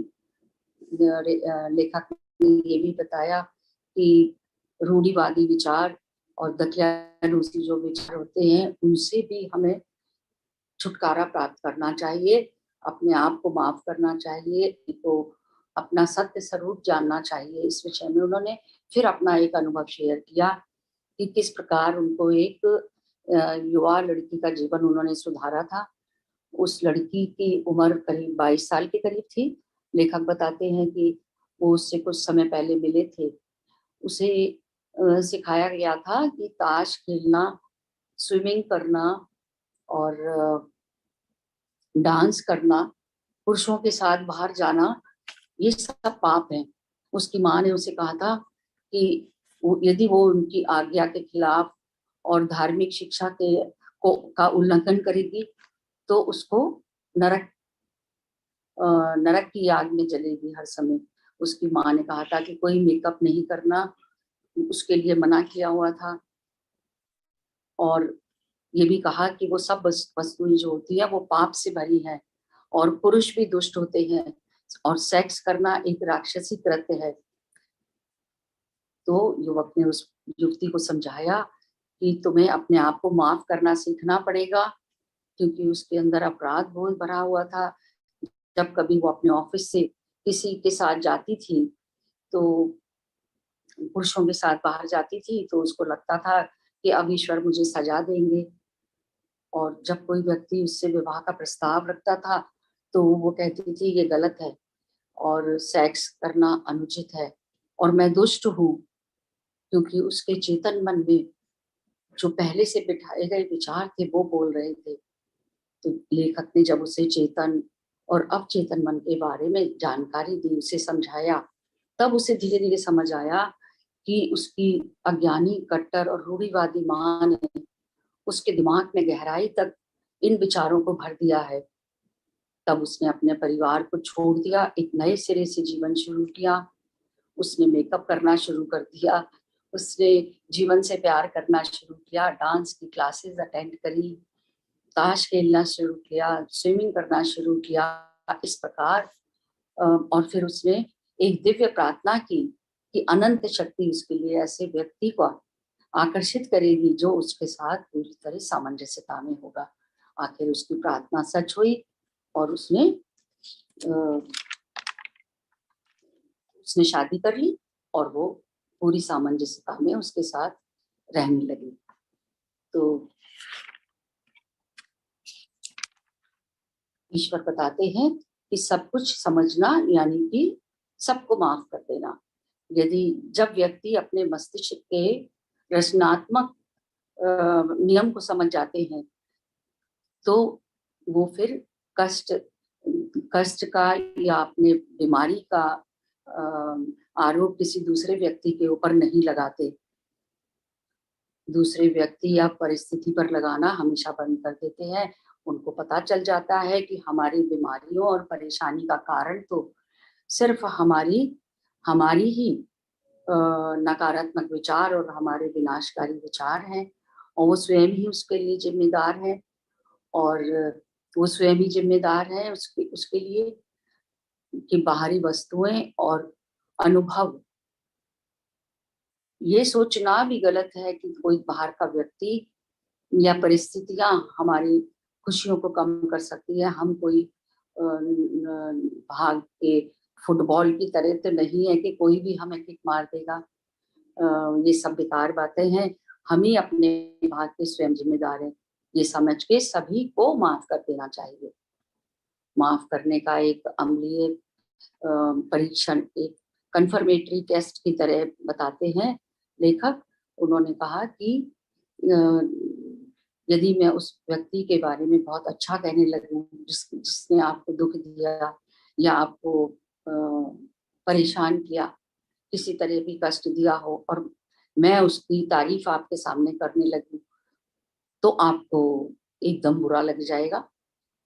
लेखक ने ये भी बताया कि रूढ़िवादी विचार और दकियानूसी जो विचार होते हैं, उनसे भी हमें छुटकारा प्राप्त करना चाहिए, अपने आप को माफ करना चाहिए, तो अपना सत्य स्वरूप जानना चाहिए। इस विषय में उन्होंने फिर अपना एक अनुभव शेयर किया कि किस प्रकार उनको एक युवा लड़की का जीवन उन्होंने सुधारा था। उस लड़की की उम्र करीब 22 साल के करीब थी। लेखक बताते हैं कि वो उससे कुछ समय पहले मिले थे। उसे सिखाया गया था कि ताश खेलना, स्विमिंग करना और डांस करना, पुरुषों के साथ बाहर जाना, ये सब पाप है। उसकी माँ ने उसे कहा था कि यदि वो उनकी आज्ञा के खिलाफ और धार्मिक शिक्षा का उल्लंघन करेगी तो उसको नरक नरक की आग में जलेगी हर समय। उसकी माँ ने कहा था कि कोई मेकअप नहीं करना, उसके लिए मना किया हुआ था, और ये भी कहा कि वो सब वस्तुएं जो होती है वो पाप से भरी है, और पुरुष भी दुष्ट होते हैं, और सेक्स करना एक राक्षसी कृत्य है। तो युवक ने उस युवती को समझाया कि तुम्हें अपने आप को माफ करना सीखना पड़ेगा, क्योंकि उसके अंदर अपराध बोध भरा हुआ था। जब कभी वो अपने ऑफिस से किसी के साथ जाती थी, तो पुरुषों के साथ बाहर जाती थी, तो उसको लगता था कि अब ईश्वर मुझे सजा देंगे। और जब कोई व्यक्ति उससे विवाह का प्रस्ताव रखता था, तो वो कहती थी ये गलत है और सेक्स करना अनुचित है, और मैं दुष्ट हूँ, क्योंकि उसके चेतन मन में जो पहले से बिठाए गए विचार थे वो बोल रहे थे। तो लेखक ने जब उसे चेतन और अवचेतन मन के बारे में जानकारी दी, उसे समझाया, तब उसे धीरे धीरे समझ आया कि उसकी अज्ञानी, कट्टर और रूढ़िवादी मां ने उसके दिमाग में गहराई तक इन विचारों को भर दिया है। तब उसने अपने परिवार को छोड़ दिया, एक नए सिरे से जीवन शुरू किया। उसने मेकअप करना शुरू कर दिया, उसने जीवन से प्यार करना शुरू किया, डांस की क्लासेस अटेंड करी, ताश खेलना शुरू किया, स्विमिंग करना शुरू किया। इस प्रकार और फिर उसने एक दिव्य प्रार्थना की कि अनंत शक्ति उसके लिए ऐसे व्यक्ति को आकर्षित करेगी जो उसके साथ पूरी तरह सामंजस्यता में होगा। आखिर उसकी प्रार्थना सच हुई, और उसने शादी कर ली, और वो पूरी सामंजस्यता में उसके साथ रहने लगी। तो ईश्वर बताते हैं कि सब कुछ समझना यानी कि सबको माफ कर देना। यदि जब व्यक्ति अपने मस्तिष्क के रचनात्मक नियम को समझ जाते हैं तो वो फिर कष्ट कष्ट का या अपने बीमारी का आरोप किसी दूसरे व्यक्ति के ऊपर नहीं लगाते। दूसरे व्यक्ति या परिस्थिति पर लगाना हमेशा बंद कर देते हैं। उनको पता चल जाता है कि हमारी बीमारियों और परेशानी का कारण तो सिर्फ हमारी ही नकारात्मक विचार और हमारे विनाशकारी विचार हैं, और वो स्वयं ही उसके लिए जिम्मेदार है। और वो स्वयं ही जिम्मेदार है उसके लिए कि बाहरी वस्तुएं और अनुभव। ये सोचना भी गलत है कि कोई बाहर का व्यक्ति या परिस्थितियां हमारी खुशियों को कम कर सकती है। हम कोई भाग के फुटबॉल की तरह तो नहीं है कि कोई भी हमें किक मार देगा। ये सब बेकार बातें हैं। हम ही अपने भाग के स्वयं जिम्मेदार हैं। ये समझ के सभी को माफ कर देना चाहिए। माफ करने का एक अम्लीय परीक्षण, एक कन्फर्मेटरी टेस्ट की तरह बताते हैं लेखक। उन्होंने कहा कि यदि मैं उस व्यक्ति के बारे में बहुत अच्छा कहने लगूं जिसने आपको दुख दिया या आपको परेशान किया, किसी तरह भी कष्ट दिया हो, और मैं उसकी तारीफ आपके सामने करने लगूं तो आपको एकदम बुरा लग जाएगा।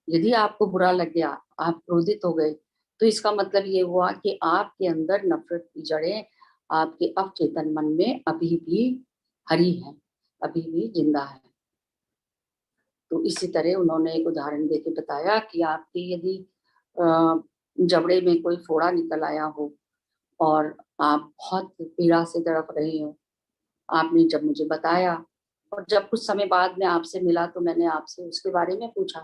यदि आपको बुरा लग गया, आप क्रोधित हो गए, तो इसका मतलब ये हुआ कि आपके अंदर नफरत की जड़ें आपके अवचेतन मन में अभी भी हरी है, अभी भी जिंदा है। तो इसी तरह उन्होंने एक उदाहरण देके बताया कि आपकी यदि जबड़े में कोई फोड़ा निकल आया हो और आप बहुत पीड़ा से तड़प रहे हो, आपने जब मुझे बताया और जब कुछ समय बाद में आपसे मिला तो मैंने आपसे उसके बारे में पूछा,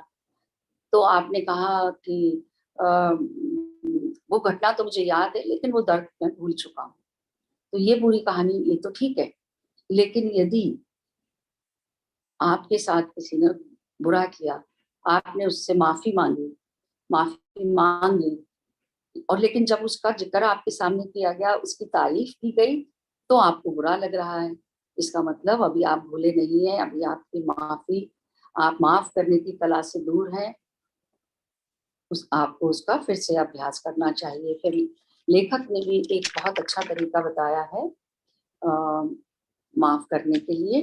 तो आपने कहा कि वो घटना तो मुझे याद है लेकिन वो दर्द मैं भूल चुका हूँ। तो ये बुरी कहानी, ये तो ठीक है, लेकिन यदि आपके साथ किसी ने बुरा किया, आपने उससे माफी मांग ली, और लेकिन जब उसका जिक्र आपके सामने किया गया, उसकी तारीफ की गई, तो आपको बुरा लग रहा है। इसका मतलब अभी आप भूले नहीं हैं, अभी आप माफ करने की कला से दूर हैं। आपको उसका फिर से अभ्यास करना चाहिए। फिर लेखक ने भी एक बहुत अच्छा तरीका बताया है माफ करने के लिए।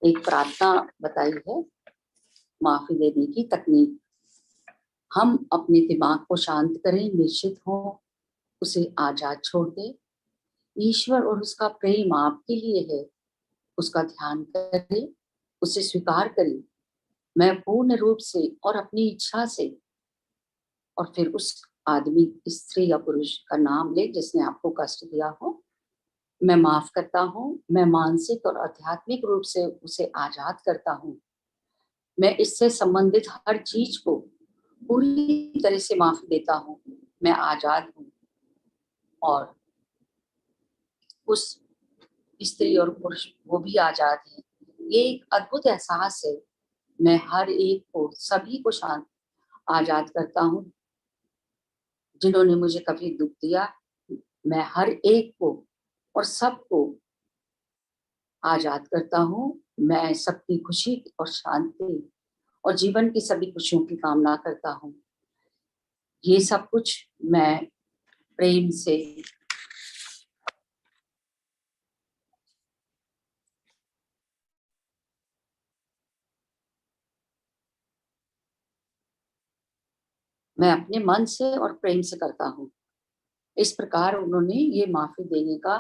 एक प्रार्थना बताई है माफी देने की तकनीक। हम अपने दिमाग को शांत करें, निश्चित हो, उसे आजाद छोड़ दें। ईश्वर और उसका प्रेम आपके लिए है, उसका ध्यान करें, उसे स्वीकार करें। मैं पूर्ण रूप से और अपनी इच्छा से, और फिर उस आदमी, स्त्री या पुरुष का नाम ले जिसने आपको कष्ट दिया हो, मैं माफ करता हूँ। मैं मानसिक और आध्यात्मिक रूप से उसे आजाद करता हूँ। मैं इससे संबंधित हर चीज को पूरी तरह से माफी देता हूँ। मैं आजाद हूँ। और उस स्त्री और पुरुष वो भी आजाद है। ये एक अद्भुत एहसास है। मैं हर एक को, सभी को शांत आजाद करता हूँ जिन्होंने मुझे कभी दुख दिया। मैं हर एक को और सबको आजाद करता हूँ। मैं सबकी खुशी और शांति और जीवन की सभी खुशियों की कामना करता हूँ। ये सब कुछ मैं प्रेम से मैं अपने मन से और प्रेम से करता हूँ। इस प्रकार उन्होंने ये माफी देने का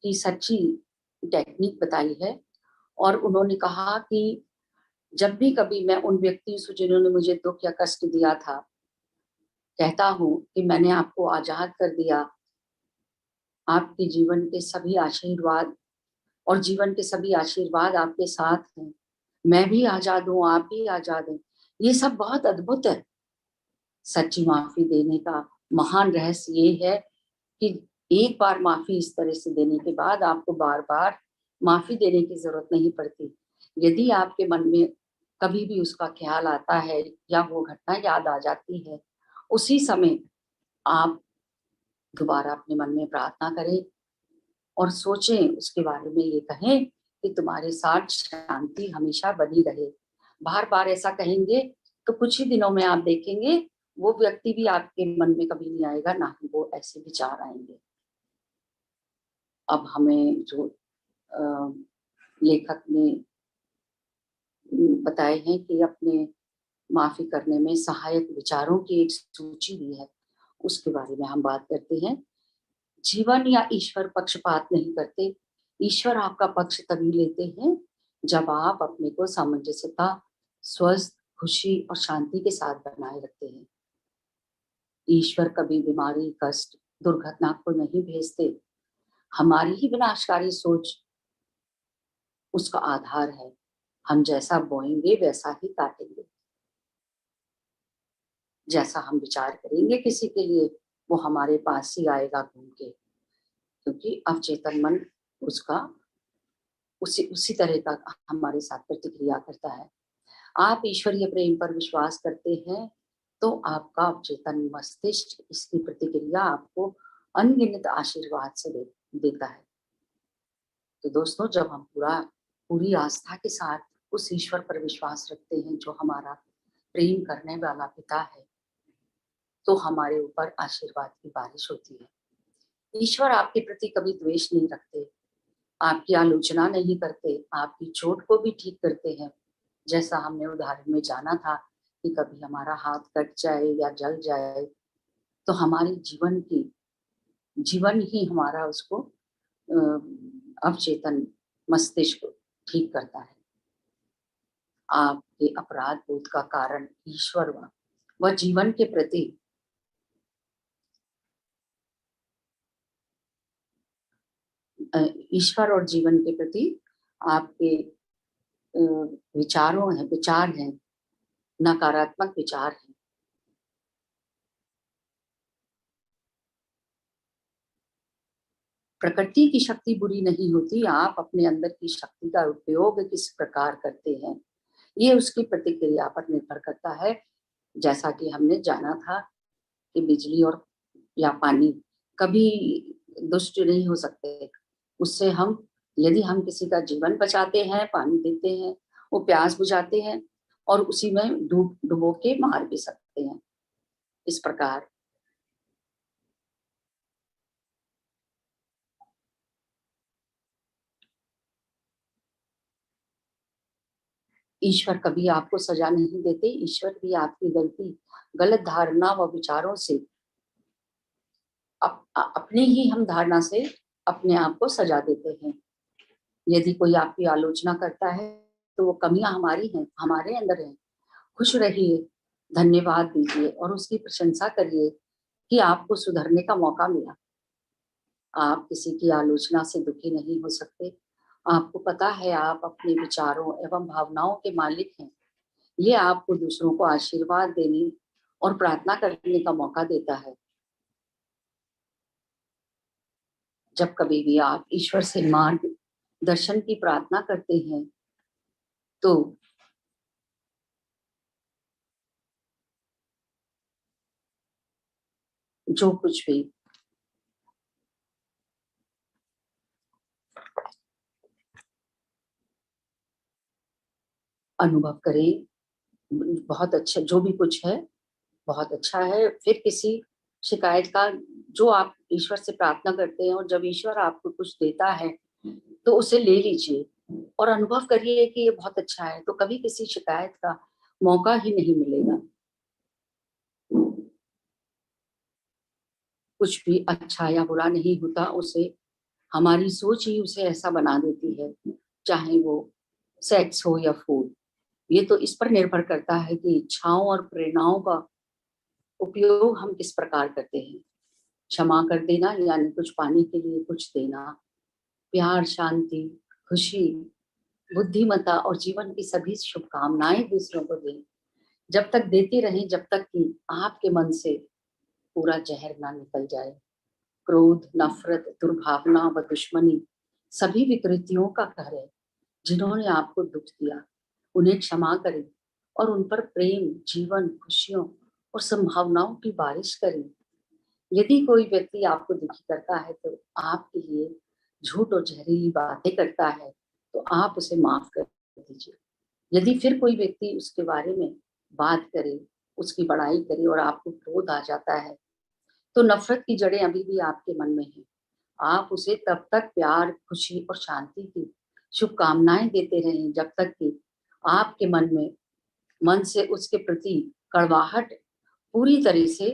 की सच्ची टेक्निक बताई है। और उन्होंने कहा कि जब भी कभी मैं उन व्यक्तियों से जिन्होंने मुझे दुख या कष्ट दिया था, कहता हूँ कि मैंने आपको आजाद कर दिया। आपके जीवन के सभी आशीर्वाद और जीवन के सभी आशीर्वाद आपके साथ हैं। मैं भी आजाद हूँ, आप भी आजाद हैं। ये सब बहुत अद्भुत है। सच्ची माफी देने का महान रहस्य ये है कि एक बार माफी इस तरह से देने के बाद आपको बार बार माफी देने की जरूरत नहीं पड़ती। यदि आपके मन में कभी भी उसका ख्याल आता है या वो घटना याद आ जाती है, उसी समय आप दोबारा अपने मन में प्रार्थना करें और सोचें उसके बारे में, ये कहें कि तुम्हारे साथ शांति हमेशा बनी रहे। बार बार ऐसा कहेंगे तो कुछ ही दिनों में आप देखेंगे वो व्यक्ति भी आपके मन में कभी नहीं आएगा, ना ही वो ऐसे विचार आएंगे। अब हमें जो लेखक ने बताए हैं कि अपने माफी करने में सहायक विचारों की एक सूची दी है, उसके बारे में हम बात करते हैं। जीवन या ईश्वर पक्षपात नहीं करते। ईश्वर आपका पक्ष तभी लेते हैं जब आप अपने को सामंजस्यता, स्वस्थ, खुशी और शांति के साथ बनाए रखते हैं। ईश्वर कभी बीमारी, कष्ट, दुर्घटना को नहीं भेजते। हमारी ही विनाशकारी सोच उसका आधार है। हम जैसा बोएंगे वैसा ही काटेंगे। जैसा हम विचार करेंगे किसी के लिए, वो हमारे पास ही आएगा घूम के, क्योंकि अवचेतन मन उसका उसी तरह का हमारे साथ प्रतिक्रिया करता है। आप ईश्वरीय प्रेम पर विश्वास करते हैं तो आपका अवचेतन मस्तिष्क इसकी प्रतिक्रिया आपको अनगिनत आशीर्वाद से देता है। तो दोस्तों, जब हम पूरी आस्था के साथ उस ईश्वर पर विश्वास रखते हैं जो हमारा प्रेम करने वाला पिता है, तो हमारे ऊपर आशीर्वाद की बारिश होती है। ईश्वर आपके प्रति कभी द्वेष नहीं रखते, आपकी आलोचना नहीं करते, आपकी चोट को भी ठीक करते हैं। जैसा हमने उदाहरण में जाना था कि कभी हमारा हाथ कट जाए या जल जाए तो हमारी जीवन ही हमारा उसको अवचेतन मस्तिष्क ठीक करता है। आपके अपराध बोध का कारण ईश्वर व जीवन के प्रति ईश्वर और जीवन के प्रति आपके विचार हैं, नकारात्मक विचार हैं। प्रकृति की शक्ति बुरी नहीं होती, आप अपने अंदर की शक्ति का उपयोग किस प्रकार करते हैं, ये उसकी प्रतिक्रिया पर निर्भर करता है। जैसा कि हमने जाना था कि बिजली और या पानी कभी दुष्ट नहीं हो सकते। उससे हम, यदि हम किसी का जीवन बचाते हैं, पानी देते हैं, वो प्यास बुझाते हैं और उसी में डुबो के मार भी सकते हैं। इस प्रकार ईश्वर कभी आपको सजा नहीं देते। ईश्वर भी आपकी गलत धारणा व विचारों से अपनी ही हम धारणा से अपने आप को सजा देते हैं। यदि कोई आपकी आलोचना करता है तो वो कमियां हमारी हैं, हमारे अंदर हैं। खुश रहिए, धन्यवाद दीजिए और उसकी प्रशंसा करिए कि आपको सुधरने का मौका मिला। आप किसी की आलोचना से दुखी नहीं हो सकते। आपको पता है आप अपने विचारों एवं भावनाओं के मालिक हैं। ये आपको दूसरों को आशीर्वाद देने और प्रार्थना करने का मौका देता है। जब कभी भी आप ईश्वर से मार्ग दर्शन की प्रार्थना करते हैं तो जो कुछ भी अनुभव करें, बहुत अच्छा, जो भी कुछ है बहुत अच्छा है। फिर किसी शिकायत का, जो आप ईश्वर से प्रार्थना करते हैं और जब ईश्वर आपको कुछ देता है तो उसे ले लीजिए और अनुभव करिए कि ये बहुत अच्छा है, तो कभी किसी शिकायत का मौका ही नहीं मिलेगा। कुछ भी अच्छा या बुरा नहीं होता, उसे हमारी सोच ही उसे ऐसा बना देती है, चाहे वो सेक्स हो या फूड। ये तो इस पर निर्भर करता है कि इच्छाओं और प्रेरणाओं का उपयोग हम किस प्रकार करते हैं। क्षमा कर देना यानी कुछ पाने के लिए कुछ देना, प्यार, शांति, खुशी, बुद्धिमत्ता और जीवन की सभी शुभकामनाएं दूसरों को दें। जब तक देते रहें जब तक कि आपके मन से पूरा जहर ना निकल जाए। क्रोध, नफरत, दुर्भावना व दुश्मनी सभी विकृतियों का घर है। जिन्होंने आपको दुख दिया उन्हें क्षमा करें और उन पर प्रेम, जीवन, खुशियों और संभावनाओं की बारिश करें। यदि कोई व्यक्ति आपको दुखी करता है तो आपके लिए झूठ और जहरीली बातें करता है तो आप उसे माफ कर दीजिए। यदि फिर कोई व्यक्ति उसके बारे में बात करे, उसकी बड़ाई करे और आपको क्रोध आ जाता है तो नफरत की जड़ें अभी भी आपके मन में है। आप उसे तब तक प्यार, खुशी और शांति की शुभकामनाएं देते रहें जब तक कि आपके मन से उसके प्रति कड़वाहट पूरी तरह से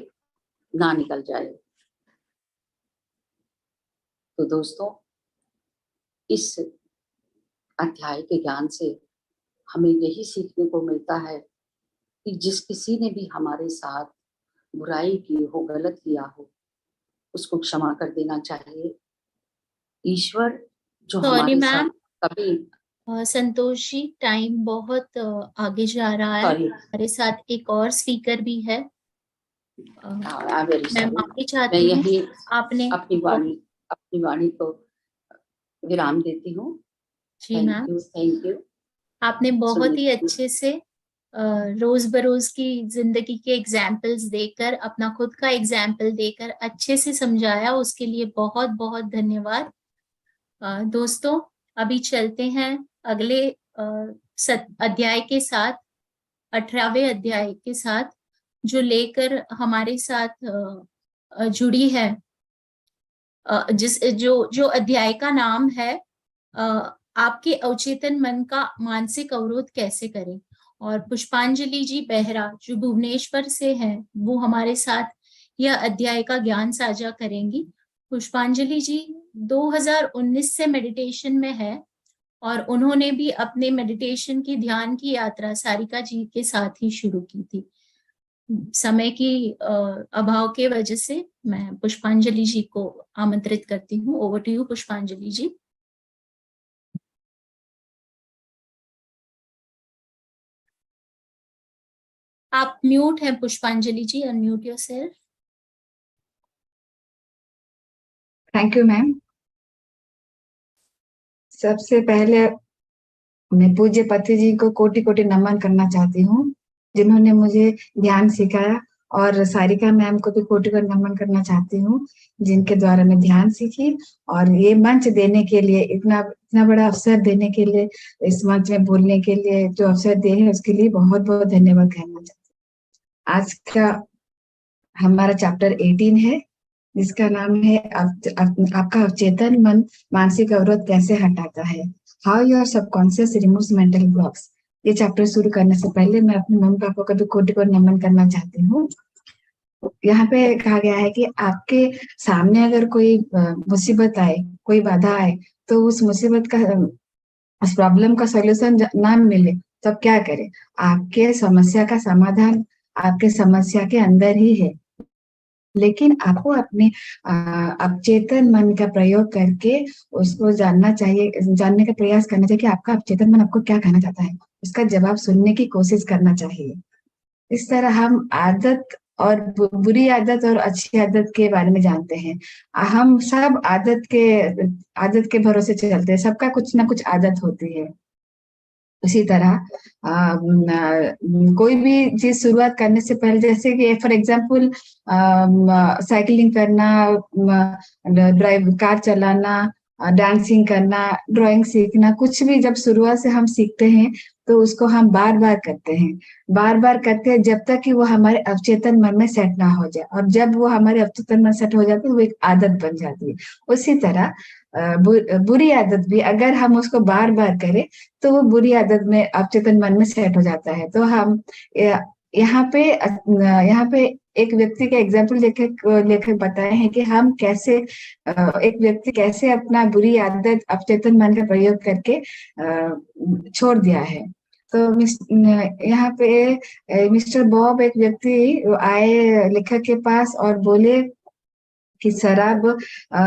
ना निकल जाए। तो दोस्तों, इस अध्याय के ज्ञान से हमें यही सीखने को मिलता है कि जिस किसी ने भी हमारे साथ बुराई की हो, गलत किया हो, उसको क्षमा कर देना चाहिए। ईश्वर जो सॉरी हमारे साथ मैम, कभी संतोष जी, टाइम बहुत आगे जा रहा है। हमारे साथ एक और स्पीकर भी है। मैं माफी चाहती हूँ। यही आपने अपनी वाणी को विराम देती हूँ। जी मैम, थैंक यू। आपने बहुत ही अच्छे से रोज बरोज की जिंदगी के एग्जाम्पल्स देकर, अपना खुद का एग्जाम्पल देकर अच्छे से समझाया, उसके लिए बहुत बहुत धन्यवाद। दोस्तों, अभी चलते हैं अगले अध्याय के साथ, 18वें अध्याय के साथ, जो लेकर हमारे साथ जुड़ी है। जिस जो जो अध्याय का नाम है आपके अवचेतन मन का मानसिक अवरोध कैसे करें। और पुष्पांजलि जी बेहरा जो भुवनेश्वर से हैं, वो हमारे साथ यह अध्याय का ज्ञान साझा करेंगी। पुष्पांजलि जी 2019 से मेडिटेशन में है और उन्होंने भी अपने मेडिटेशन की, ध्यान की यात्रा सारिका जी के साथ ही शुरू की थी। समय की अभाव के वजह से मैं पुष्पांजलि जी को आमंत्रित करती हूँ। ओवर टू यू पुष्पांजलि जी। आप म्यूट हैं Pushpanjali ji, unmute yourself. Thank you ma'am. सबसे पहले मैं पूज्य पति जी को कोटि कोटि नमन करना चाहती हूँ, जिन्होंने मुझे ध्यान सिखाया, और सारिका मैम को भी कोटि कोटि नमन करना चाहती हूँ, जिनके द्वारा मैं ध्यान सीखी। और ये मंच देने के लिए, इतना बड़ा अवसर देने के लिए, इस मंच में बोलने के लिए जो अवसर दे है, उसके लिए बहुत बहुत धन्यवाद कहना चाहती हूँ। आज का हमारा चैप्टर 18 है, जिसका नाम है आपका अवचेतन मन मानसिक अवरोध कैसे हटाता है, how your subconscious removes mental blocks. ये चैप्टर शुरू करने से पहले मैं अपने मम्मी पापा को भी कोटि कोटि नमन करना चाहती हूँ। यहाँ पे कहा गया है कि आपके सामने अगर कोई मुसीबत आए, कोई बाधा आए, तो उस मुसीबत का, उस प्रॉब्लम का सॉल्यूशन ना मिले तो आप क्या करें। आपके समस्या का समाधान आपके समस्या के अंदर ही है, लेकिन आपको अपने अवचेतन मन का प्रयोग करके उसको जानना चाहिए, जानने का प्रयास करना चाहिए कि आपका अवचेतन मन आपको क्या कहना चाहता है, उसका जवाब सुनने की कोशिश करना चाहिए। इस तरह हम आदत और बुरी आदत और अच्छी आदत के बारे में जानते हैं। हम सब आदत के भरोसे चलते हैं, सबका कुछ ना कुछ आदत होती है। उसी तरह कोई भी चीज शुरुआत करने से पहले, जैसे कि फॉर एग्जांपल साइकिलिंग करना, कार चलाना, डांसिंग करना, ड्राइंग सीखना, कुछ भी जब शुरुआत से हम सीखते हैं तो उसको हम बार बार करते हैं जब तक कि वो हमारे अवचेतन मन में सेट ना हो जाए। और जब वो हमारे अवचेतन मन सेट हो जाती है, वो एक आदत बन जाती है। उसी तरह बुरी आदत भी अगर हम उसको बार बार करें तो वो बुरी आदत में अवचेतन मन में सेट हो जाता है। तो हम यहाँ पे एक व्यक्ति का एग्जाम्पल लेकर बताए हैं कि हम कैसे, एक व्यक्ति कैसे अपना बुरी आदत अवचेतन मन का प्रयोग करके छोड़ दिया है। तो यहाँ पे मिस्टर बॉब, एक व्यक्ति आए लेखक के पास और बोले कि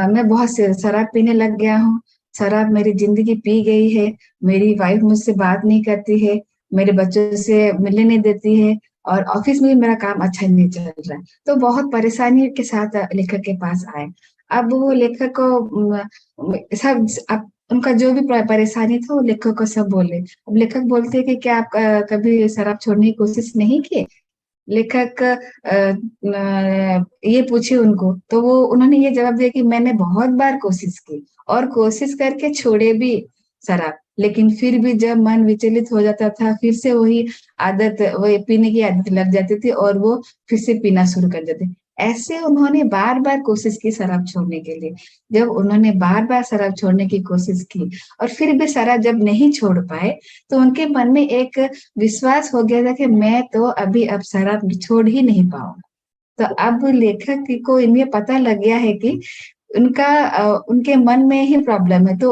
मैं बहुत शराब पीने लग गया हूँ, शराब मेरी जिंदगी पी गई है, मेरी वाइफ मुझसे बात नहीं करती है, मेरे बच्चों से मिलने नहीं देती है, और ऑफिस में भी मेरा काम अच्छा नहीं चल रहा है। तो बहुत परेशानी के साथ लेखक के पास आए। अब वो लेखक को सब उनका जो भी परेशानी था वो लेखक को सब बोले। अब लेखक बोलते हैं कि क्या आप कभी शराब छोड़ने की कोशिश नहीं की? लेखक ये पूछे उनको, तो वो उन्होंने ये जवाब दिया कि मैंने बहुत बार कोशिश की और कोशिश करके छोड़े भी शराब, लेकिन फिर भी जब मन विचलित हो जाता था फिर से वही आदत, वही पीने की आदत लग जाती थी और वो फिर से पीना शुरू कर देते। ऐसे उन्होंने बार बार कोशिश की शराब छोड़ने के लिए। जब उन्होंने बार बार शराब छोड़ने की कोशिश की और फिर भी शराब जब नहीं छोड़ पाए, तो उनके मन में एक विश्वास हो गया था कि मैं तो अभी अब शराब छोड़ ही नहीं पाऊंगा। तो अब लेखक को इन्हें पता लग गया है कि उनके मन में ही प्रॉब्लम है, तो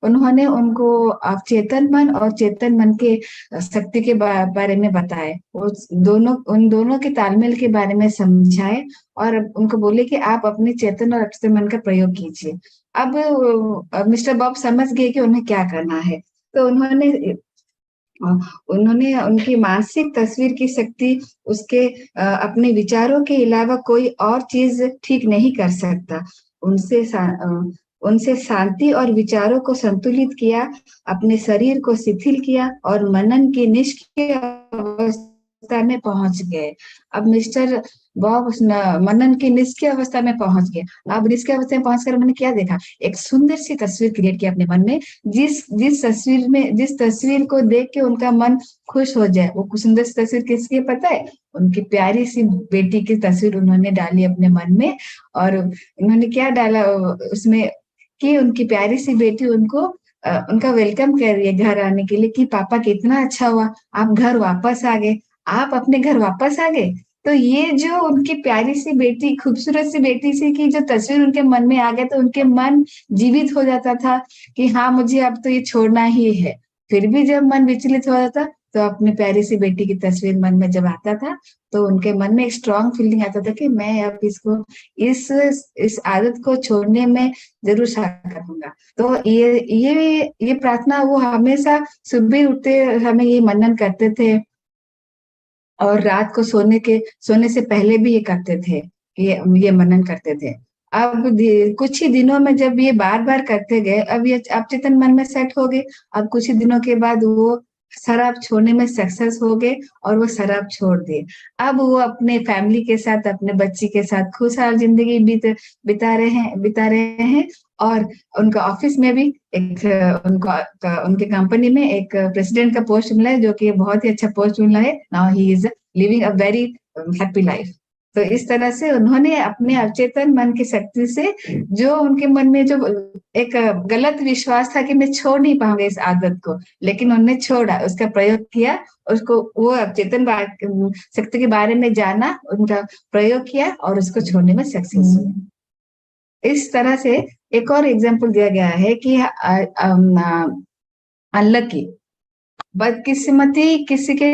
उन्होंने उनको चेतन मन और चेतन मन के शक्ति के बारे में बताए। उन दोनों के तालमेल के बारे में समझाए और उनको बोले कि आप अपने चेतन और अचेतन मन का प्रयोग कीजिए। अब मिस्टर बॉब समझ गए कि उन्हें क्या करना है, तो उन्होंने उनकी मानसिक तस्वीर की शक्ति उसके अपने विचारों के अलावा कोई और चीज ठीक नहीं कर सकता। उनसे शांति और विचारों को संतुलित किया, अपने शरीर को शिथिल किया और मनन की निष्क्रिय अवस्था में पहुंच गए। अब मिस्टर बॉब मनन की निष्क्रिय अवस्था में पहुंच गए। अब निष्क्रिय अवस्था में पहुंचकर उन्होंने क्या देखा? एक सुंदर सी तस्वीर क्रिएट की अपने मन में, जिस तस्वीर को देख के उनका मन खुश हो जाए। वो सुंदर सी तस्वीर किसकी पता है? उनकी प्यारी सी बेटी की तस्वीर उन्होंने डाली अपने मन में। और उन्होंने क्या डाला उसमें कि उनकी प्यारी सी बेटी उनका वेलकम कर रही है घर आने के लिए, कि पापा कितना अच्छा हुआ आप घर वापस आ गए, आप अपने घर वापस आ गए। तो ये जो उनकी प्यारी सी बेटी, खूबसूरत सी बेटी सी की जो तस्वीर उनके मन में आ गया, तो उनके मन जीवित हो जाता था कि हाँ मुझे अब तो ये छोड़ना ही है। फिर भी जब मन विचलित हो जाता तो अपनी प्यारी सी बेटी की तस्वीर मन में जब आता था, तो उनके मन में एक स्ट्रांग फीलिंग आता था कि मैं अब इस आदत को छोड़ने में जरूर साथ करूंगा। तो ये प्रार्थना वो हमेशा सुबह उठते हमें ये मनन करते थे और रात को सोने से पहले भी ये करते थे, ये मनन करते थे। अब कुछ ही दिनों में जब ये बार बार करते गए, अब ये चेतन मन में सेट हो गए। अब कुछ ही दिनों के बाद वो शराब छोड़ने में सक्सेस हो गए और वो शराब छोड़ दिए। अब वो अपने फैमिली के साथ, अपने बच्ची के साथ खुशहाल जिंदगी बिता रहे हैं। और उनका ऑफिस में भी उनके कंपनी में एक प्रेसिडेंट का पोस्ट मिला है, जो कि बहुत ही अच्छा पोस्ट मिला है। Now he is living a very happy life. तो इस तरह से उन्होंने अपने अचेतन मन की शक्ति से, जो उनके मन में जो एक गलत विश्वास था कि मैं छोड़ नहीं पाऊंगा इस आदत को, लेकिन उन्होंने छोड़ा, उसका प्रयोग किया, उसको वो अचेतन शक्ति के बारे में जाना, उनका प्रयोग किया और उसको छोड़ने में सक्सेस हुए। इस तरह से एक और एग्जाम्पल दिया गया है कि अनलकी, बदकिस्मती किसी के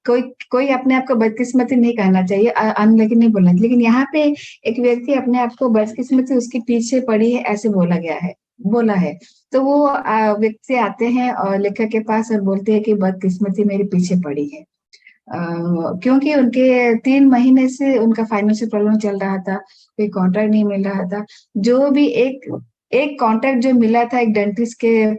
कोई अपने आप को बदकिस्मती नहीं कहना चाहिए, अनलकी नहीं बोलना चाहिए। लेकिन यहाँ पे एक व्यक्ति अपने आप को बदकिस्मती उसके पीछे पड़ी है ऐसे बोला है। तो वो व्यक्ति आते हैं और लेखक के पास और बोलते हैं कि बदकिस्मती मेरे पीछे पड़ी है, क्योंकि उनके 3 महीने से उनका फाइनेंशियल प्रॉब्लम चल रहा था, कोई कॉन्ट्रैक्ट नहीं मिल रहा था। जो भी एक कॉन्ट्रैक्ट जो मिला था एक डेंटिस्ट के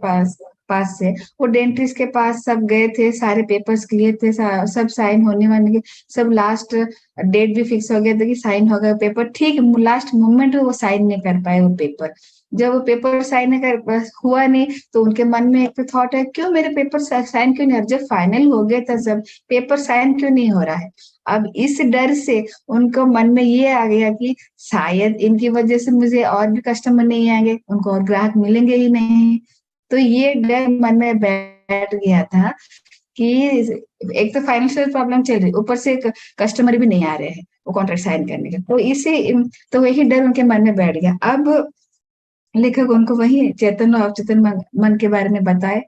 पास से, वो डेंटिस्ट के पास सब गए थे, सारे पेपर्स क्लियर थे, सब साइन होने के, सब लास्ट डेट भी फिक्स हो गया था कि साइन होगा पेपर, ठीक लास्ट मोमेंट वो साइन नहीं कर पाए वो पेपर। जब वो पेपर साइन हुआ नहीं, तो उनके मन में एक थॉट है, क्यों मेरे पेपर साइन क्यों नहीं, जब फाइनल हो गया था सब, पेपर साइन क्यों नहीं हो रहा है। अब इस डर से उनको मन में ये आ गया कि शायद इनकी वजह से मुझे और भी कस्टमर नहीं आएंगे, उनको और ग्राहक मिलेंगे ही नहीं। तो ये डर मन में बैठ गया था कि एक तो फाइनेंशियल प्रॉब्लम चल रही, ऊपर से कस्टमर भी नहीं आ रहे हैं वो कॉन्ट्रैक्ट साइन करने के। तो वही डर उनके मन में बैठ गया। अब लेखक उनको वही चेतन और अवचेतन मन के बारे में बताए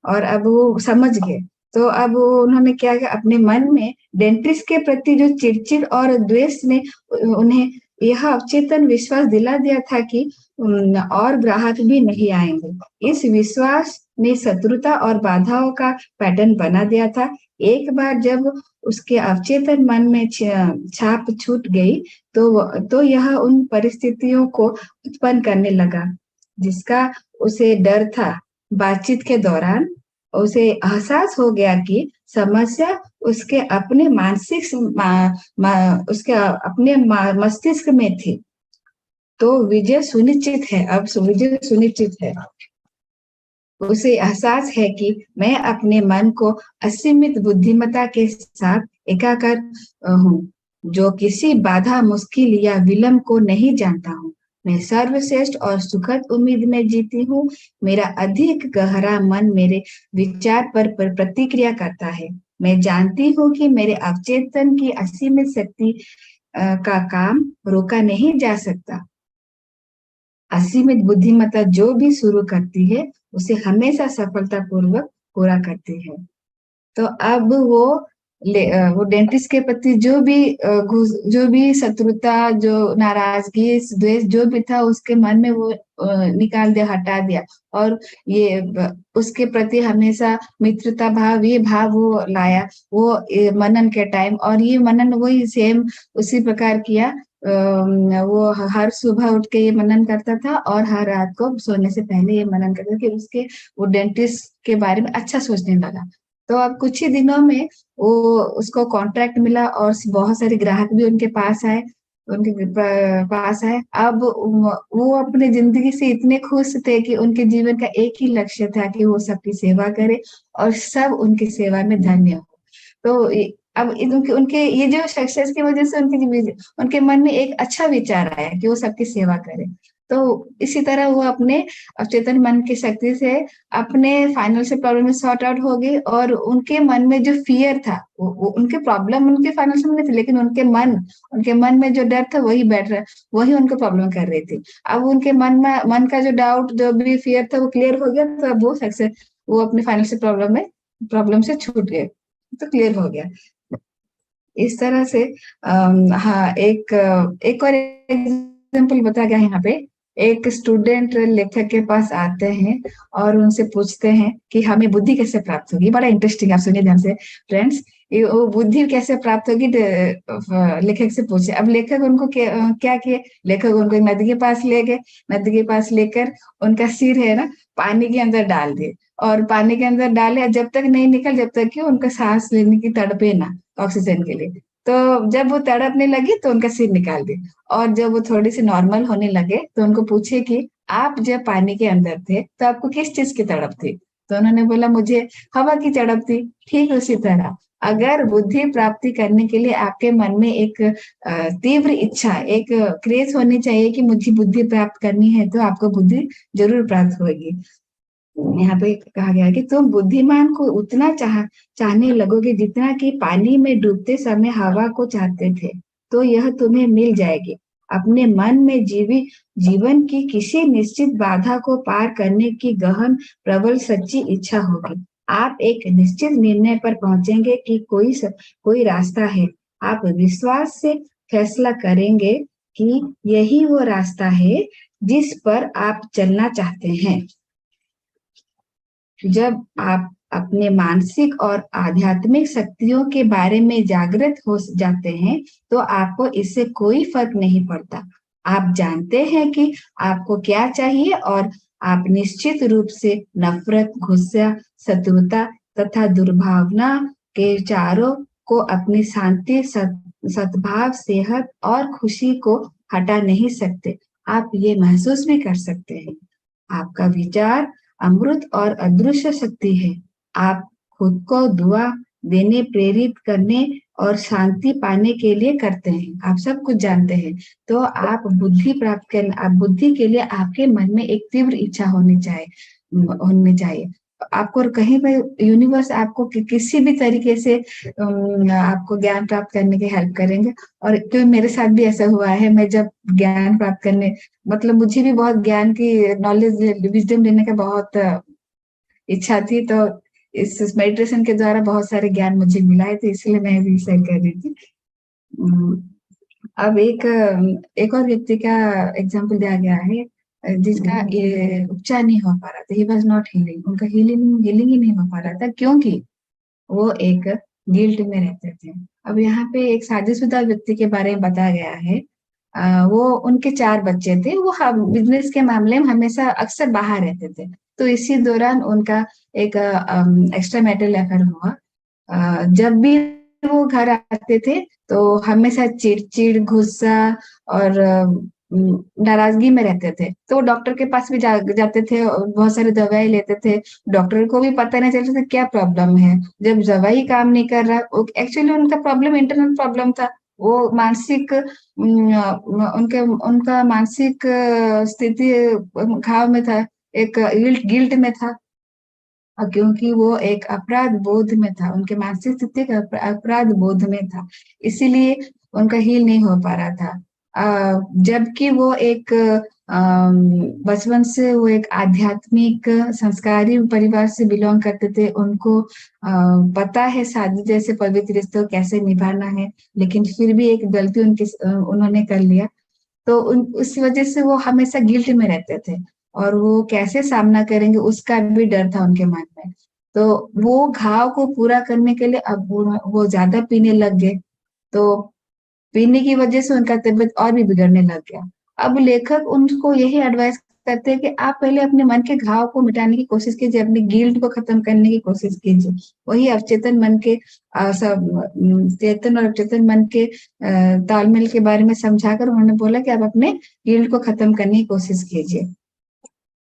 और अब वो समझ गए। तो अब उन्होंने क्या किया, अपने मन में डेंटिस्ट के प्रति जो चिड़चिड़ और द्वेष ने उन्हें यह अवचेतन विश्वास दिला दिया था कि और ग्राहक भी नहीं आएंगे। इस विश्वास ने शत्रुता और बाधाओं का पैटर्न बना दिया था। एक बार जब उसके अवचेतन मन में छाप छूट गई तो यह उन परिस्थितियों को उत्पन्न करने लगा जिसका उसे डर था। बातचीत के दौरान उसे एहसास हो गया कि समस्या उसके अपने उसके अपने मस्तिष्क में थी। तो विजय सुनिश्चित है, अब विजय सुनिश्चित है। उसे एहसास है कि मैं अपने मन को असीमित बुद्धिमत्ता के साथ एकाकार हूँ, जो किसी बाधा, मुश्किल या विलंब को नहीं जानता हूँ। मैं सर्वश्रेष्ठ और सुखद उम्मीद में जीती हूँ। मेरा अधिक गहरा मन मेरे विचार पर प्रतिक्रिया करता है। मैं जानती हूँ कि मेरे अवचेतन की असीमित शक्ति का काम रोका नहीं जा सकता। असीमित बुद्धिमत्ता जो भी शुरू करती है उसे हमेशा सफलतापूर्वक पूरा करती है। तो अब वो डेंटिस्ट के प्रति जो भी शत्रुता, जो नाराजगी, द्वेष जो भी था उसके मन में वो निकाल दिया, हटा दिया, और ये उसके प्रति हमेशा मित्रता भाव, ये भाव वो लाया वो मनन के टाइम। और ये मनन वही सेम उसी प्रकार किया। वो हर सुबह उठ के ये मनन करता था और हर रात को सोने से पहले ये मनन करता था कि उसके वो डेंटिस्ट के बारे में अच्छा सोचने लगा। तो अब कुछ ही दिनों में वो उसको कॉन्ट्रैक्ट मिला और बहुत सारे ग्राहक भी उनके पास आए। अब वो अपने जिंदगी से इतने खुश थे कि उनके जीवन का एक ही लक्ष्य था कि वो सबकी सेवा करे और सब उनकी सेवा में धन्य हो। तो अब उनके ये जो सक्सेस की वजह से उनके मन में एक अच्छा विचार आया कि वो सबकी सेवा करे। तो इसी तरह वो अपने अवचेतन मन की शक्ति से अपने फाइनेंशियल प्रॉब्लम में सॉर्ट आउट हो गई, और उनके मन में जो फियर था, उनके प्रॉब्लम उनके फाइनेंशियल में थी, लेकिन उनके मन में जो डर था वही बैठ रहा, वही उनको प्रॉब्लम कर रही थी। अब उनके मन का जो डाउट, जो भी फियर था वो क्लियर हो गया। तो अब वो अपने फाइनेंशियल प्रॉब्लम से छूट गए, तो क्लियर हो गया। इस तरह से हाँ, एक और एग्जाम्पल बता गया यहाँ पे। एक स्टूडेंट लेखक के पास आते हैं और उनसे पूछते हैं कि हमें बुद्धि कैसे प्राप्त होगी। बड़ा इंटरेस्टिंग, आप सुनिए ध्यान से फ्रेंड्स। वो बुद्धि कैसे प्राप्त होगी लेखक से पूछे। अब लेखक उनको क्या किए, लेखक उनको नदी के पास ले गए। नदी के पास लेकर उनका सिर है ना पानी के अंदर डाल दिए, और पानी के अंदर डाले जब तक नहीं निकल, जब तक कि उनका सांस लेने की तड़पे ना ऑक्सीजन के लिए। तो जब वो तड़पने लगी तो उनका सिर निकाल दी, और जब वो थोड़ी सी नॉर्मल होने लगे तो उनको पूछे कि आप जब पानी के अंदर थे तो आपको किस चीज की तड़प थी। तो उन्होंने बोला मुझे हवा की तड़प थी। ठीक उसी तरह अगर बुद्धि प्राप्ति करने के लिए आपके मन में एक तीव्र इच्छा, एक क्रेज होनी चाहिए कि मुझे बुद्धि प्राप्त करनी है, तो आपको बुद्धि जरूर प्राप्त होगी। यहाँ पे कहा गया है कि तुम बुद्धिमान को उतना चाहने लगोगे जितना कि पानी में डूबते समय हवा को चाहते थे, तो यह तुम्हें मिल जाएगी। अपने मन में जीवन की किसी निश्चित बाधा को पार करने की गहन, प्रबल, सच्ची इच्छा होगी। आप एक निश्चित निर्णय पर पहुंचेंगे कि कोई रास्ता है। आप विश्वास से फैसला करेंगे कि यही वो रास्ता है जिस पर आप चलना चाहते हैं। जब आप अपने मानसिक और आध्यात्मिक शक्तियों के बारे में जागृत हो जाते हैं तो आपको इससे कोई फर्क नहीं पड़ता। आप जानते हैं कि आपको क्या चाहिए, और आप निश्चित रूप से नफरत, गुस्सा, शत्रुता तथा दुर्भावना के विचारों को अपनी शांति, सद्भाव, सेहत और खुशी को हटा नहीं सकते। आप ये महसूस भी कर सकते हैं आपका विचार अमृत और अदृश्य शक्ति है। आप खुद को दुआ देने, प्रेरित करने और शांति पाने के लिए करते हैं। आप सब कुछ जानते हैं। तो आप बुद्धि के लिए आपके मन में एक तीव्र इच्छा होनी चाहिए। आपको कहीं पर यूनिवर्स आपको किसी भी तरीके से आपको ज्ञान प्राप्त करने की हेल्प करेंगे। और क्योंकि मेरे साथ भी ऐसा हुआ है, मैं जब ज्ञान प्राप्त करने, मतलब मुझे भी बहुत ज्ञान की नॉलेज, विजडम लेने का बहुत इच्छा थी, तो इस मेडिटेशन के द्वारा बहुत सारे ज्ञान मुझे मिला है, तो इसलिए मैं भी शेयर कर रही थी। अब एक और व्यक्ति का एग्जाम्पल दिया गया है जिसका ये उपचार नहीं हो पा रहा था, ही वॉज नॉट हीलिंग, उनका हीलिंग ही नहीं हो पा रहा था क्योंकि वो एक गिल्ट में रहते थे। अब यहाँ पे एक शादीशुदा व्यक्ति के बारे में बताया गया है। वो उनके 4 बच्चे थे, वो बिजनेस के मामले में हमेशा अक्सर बाहर रहते थे। तो इसी दौरान उनका एक एक्स्ट्रा मैरिटल अफेयर हुआ। जब भी वो घर आते थे तो हमेशा चिड़चिड़, गुस्सा और नाराजगी में रहते थे। तो वो डॉक्टर के पास भी जाते थे और बहुत सारी दवाई लेते थे। डॉक्टर को भी पता नहीं चलता था क्या प्रॉब्लम है। जब दवाई काम नहीं कर रहा, एक्चुअली उनका प्रॉब्लम इंटरनल प्रॉब्लम था। वो मानसिक उनके उनका मानसिक स्थिति घाव में था, एक गिल्ट में था। क्योंकि वो एक अपराध बोध में था, उनके मानसिक स्थिति का अपराध बोध में था, इसीलिए उनका हील नहीं हो पा रहा था। जबकि वो एक बचपन से वो एक आध्यात्मिक संस्कारी परिवार से बिलोंग करते थे। उनको पता है शादी जैसे पवित्र रिश्ते को कैसे निभाना है, लेकिन फिर भी एक गलती उन्होंने कर लिया। तो उस वजह से वो हमेशा गिल्ट में रहते थे और वो कैसे सामना करेंगे उसका भी डर था उनके मन में। तो वो घाव को पूरा करने के लिए अब वो ज्यादा पीने लग गए। तो पीने की वजह से उनका तबीयत और भी बिगड़ने लग गया। अब लेखक उनको यही एडवाइस करते हैं कि आप पहले अपने मन के घाव को मिटाने की कोशिश कीजिए, अपने गिल्ट को खत्म करने की कोशिश कीजिए। वही अवचेतन मन के चेतन और अवचेतन मन के तालमेल के बारे में समझाकर उन्होंने बोला कि आप अपने गिल्ट को खत्म करने की कोशिश कीजिए।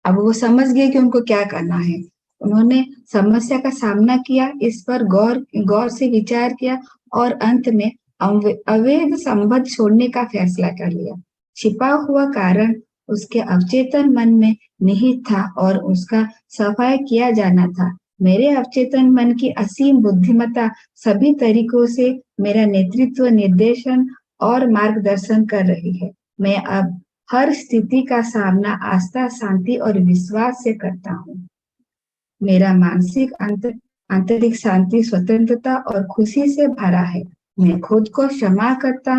अब वो समझ गए कि उनको क्या करना है। उन्होंने समस्या का सामना किया, इस पर गौर से विचार किया और अंत में अवैध संबंध छोड़ने का फैसला कर लिया। छिपा हुआ कारण उसके अवचेतन मन में निहित था और उसका सफाई किया जाना था। मेरे अवचेतन मन की असीम बुद्धिमत्ता सभी तरीकों से मेरा नेतृत्व, निर्देशन और मार्गदर्शन कर रही है। मैं अब हर स्थिति का सामना आस्था, शांति और विश्वास से करता हूँ। मेरा मानसिक आंतरिक शांति, स्वतंत्रता और खुशी से भरा है। मैं खुद को क्षमा करता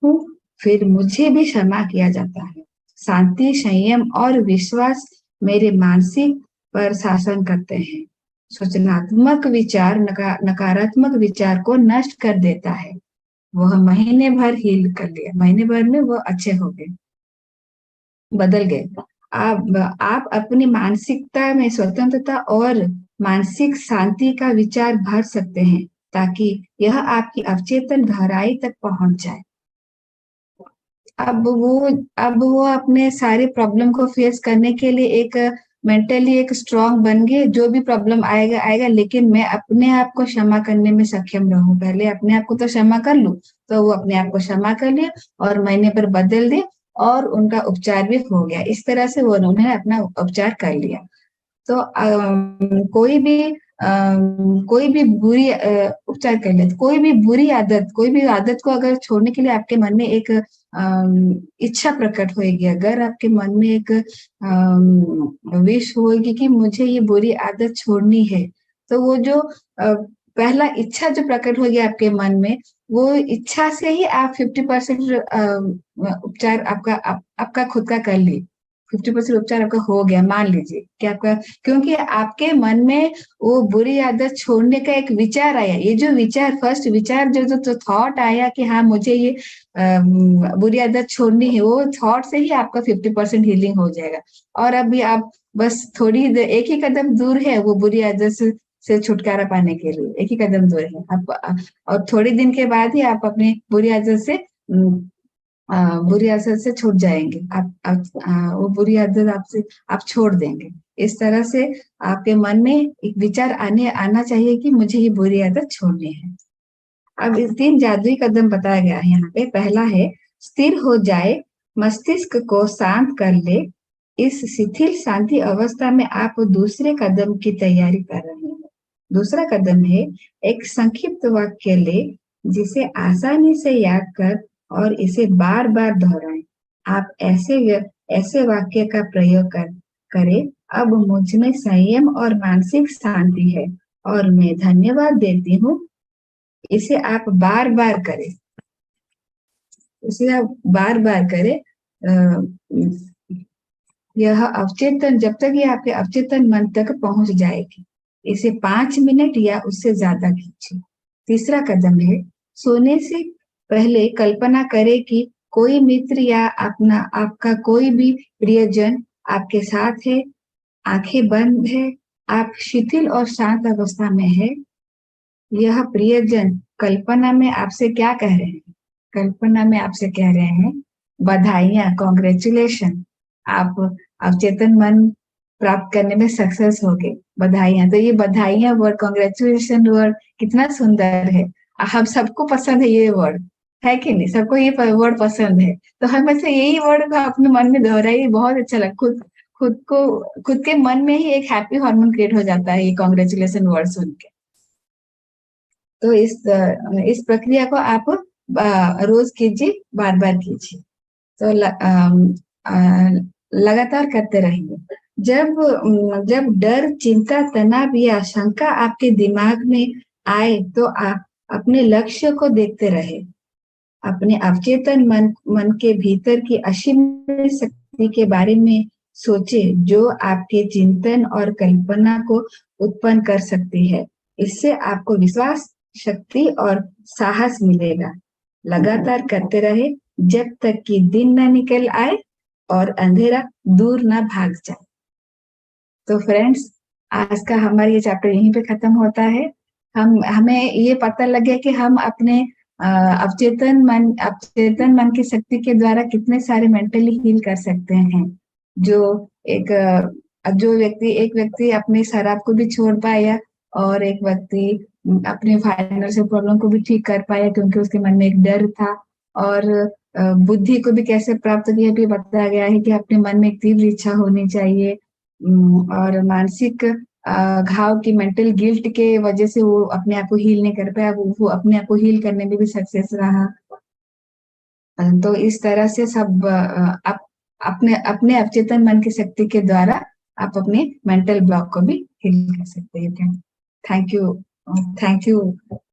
हूँ, फिर मुझे भी क्षमा किया जाता है। शांति, संयम और विश्वास मेरे मानसिक पर शासन करते हैं। सूचनात्मक विचार नकारात्मक विचार को नष्ट कर देता है। वह महीने भर हील कर लिया, महीने भर में वो अच्छे हो गए, बदल गए। आप अपनी मानसिकता में स्वतंत्रता और मानसिक शांति का विचार भर सकते हैं ताकि यह आपकी अवचेतन गहराई तक पहुंच जाए। अब वो अपने सारे प्रॉब्लम को फेस करने के लिए एक मेंटली एक स्ट्रांग बन गए। जो भी प्रॉब्लम आएगा, लेकिन मैं अपने आप को क्षमा करने में सक्षम रहूं। पहले अपने आप को तो क्षमा कर लूं। तो वो अपने आप को क्षमा कर लिया और महीने पर बदल दिए और उनका उपचार भी हो गया। इस तरह से वो उन्होंने अपना उपचार कर लिया। तो कोई भी बुरी उपचार कर ले, कोई भी आदत को अगर छोड़ने के लिए आपके मन में एक इच्छा प्रकट होगी, अगर आपके मन में एक विश होगी कि मुझे ये बुरी आदत छोड़नी है, तो वो जो पहला इच्छा जो प्रकट होगी आपके मन में, वो इच्छा से ही आप 50% उपचार आपका खुद का कर ली। 50% उपचार आपका हो गया, मान लीजिए कि आपका, क्योंकि आपके मन में वो बुरी आदत छोड़ने का एक विचार आया। ये जो विचार, फर्स्ट विचार जो थॉट आया कि हाँ मुझे ये बुरी आदत छोड़नी है, वो थॉट से ही आपका 50% हीलिंग हो जाएगा। और अभी आप बस एक ही कदम दूर है वो बुरी आदत से छुटकारा पाने के लिए, एक ही कदम दूर है आप। और थोड़ी दिन के बाद ही आप अपनी बुरी आदत से छूट जाएंगे। वो बुरी आदत आप छोड़ देंगे। इस तरह से आपके मन में एक विचार आना चाहिए कि मुझे ये बुरी आदत छोड़नी है। अब इस 3 जादुई कदम बताया गया है यहाँ पे। पहला है, स्थिर हो जाए, मस्तिष्क को शांत कर ले। इस शिथिल शांति अवस्था में आप दूसरे कदम की तैयारी कर रहे हैं। दूसरा कदम है, एक संक्षिप्त वाक्य ले जिसे आसानी से याद कर और इसे बार बार दोहराएं। आप ऐसे वाक्य का प्रयोग करें, अब मुझ में संयम और मानसिक शांति है और मैं धन्यवाद देती हूँ। इसे आप बार बार करें। उसे आप बार बार करें। यह अवचेतन, जब तक ये आपके अवचेतन मन तक पहुंच जाएगी, इसे 5 मिनट या उससे ज्यादा खींचे। तीसरा कदम है, सोने से पहले कल्पना करें कि कोई मित्र या आपका कोई भी प्रियजन आपके साथ है, आंखें बंद है, आप शिथिल और शांत अवस्था में है। यह प्रियजन कल्पना में आपसे क्या कह रहे हैं? कल्पना में आपसे कह रहे हैं, बधाइयां, कॉन्ग्रेचुलेशन, आप अवचेतन मन प्राप्त करने में सक्सेस हो गए, बधाइयां। तो ये बधाइयां वर्ड, कॉन्ग्रेचुलेशन वर्ड कितना सुंदर है। हम सबको पसंद है ये वर्ड, है कि नहीं? सबको ये वर्ड पसंद है, तो हमेशा यही वर्ड अपने मन में दोहराइए, बहुत अच्छा लगता। खुद के मन में ही एक हैप्पी हार्मोन क्रिएट हो जाता है ये कॉन्ग्रेचुलेशन वर्ड सुन के। तो इस प्रक्रिया को आप रोज कीजिए, बार बार कीजिए, तो लगातार करते रहिए। जब डर, चिंता, तनाव या आशंका आपके दिमाग में आए तो आप अपने लक्ष्य को देखते रहे। अपने अवचेतन मन के भीतर की असीम शक्ति के बारे में सोचे, जो आपके चिंतन और कल्पना को उत्पन्न कर सकती है। इससे आपको विश्वास, शक्ति और साहस मिलेगा। लगातार करते रहे जब तक कि दिन न निकल आए और अंधेरा दूर न भाग जाए। तो फ्रेंड्स, आज का हमारा ये चैप्टर यहीं पे खत्म होता है। हमें ये पता लगे कि हम अपने अवचेतन मन की शक्ति के द्वारा कितने सारे मेंटली हील कर सकते हैं। एक व्यक्ति अपनी शराब को भी छोड़ पाया, और एक व्यक्ति अपने फाइनेंशियल प्रॉब्लम को भी ठीक कर पाया, क्योंकि उसके मन में एक डर था। और बुद्धि को भी कैसे प्राप्त किया भी बताया गया है कि अपने मन में एक तीव्र इच्छा होनी चाहिए। और मानसिक घाव की मेंटल गिल्ट के वजह से वो अपने आप को हील नहीं कर पाया, वो अपने आप को हील करने में भी सक्सेस रहा। तो इस तरह से सब आप अपने अवचेतन मन की शक्ति के द्वारा आप अपने मेंटल ब्लॉक को भी हील कर सकते हैं। Thank you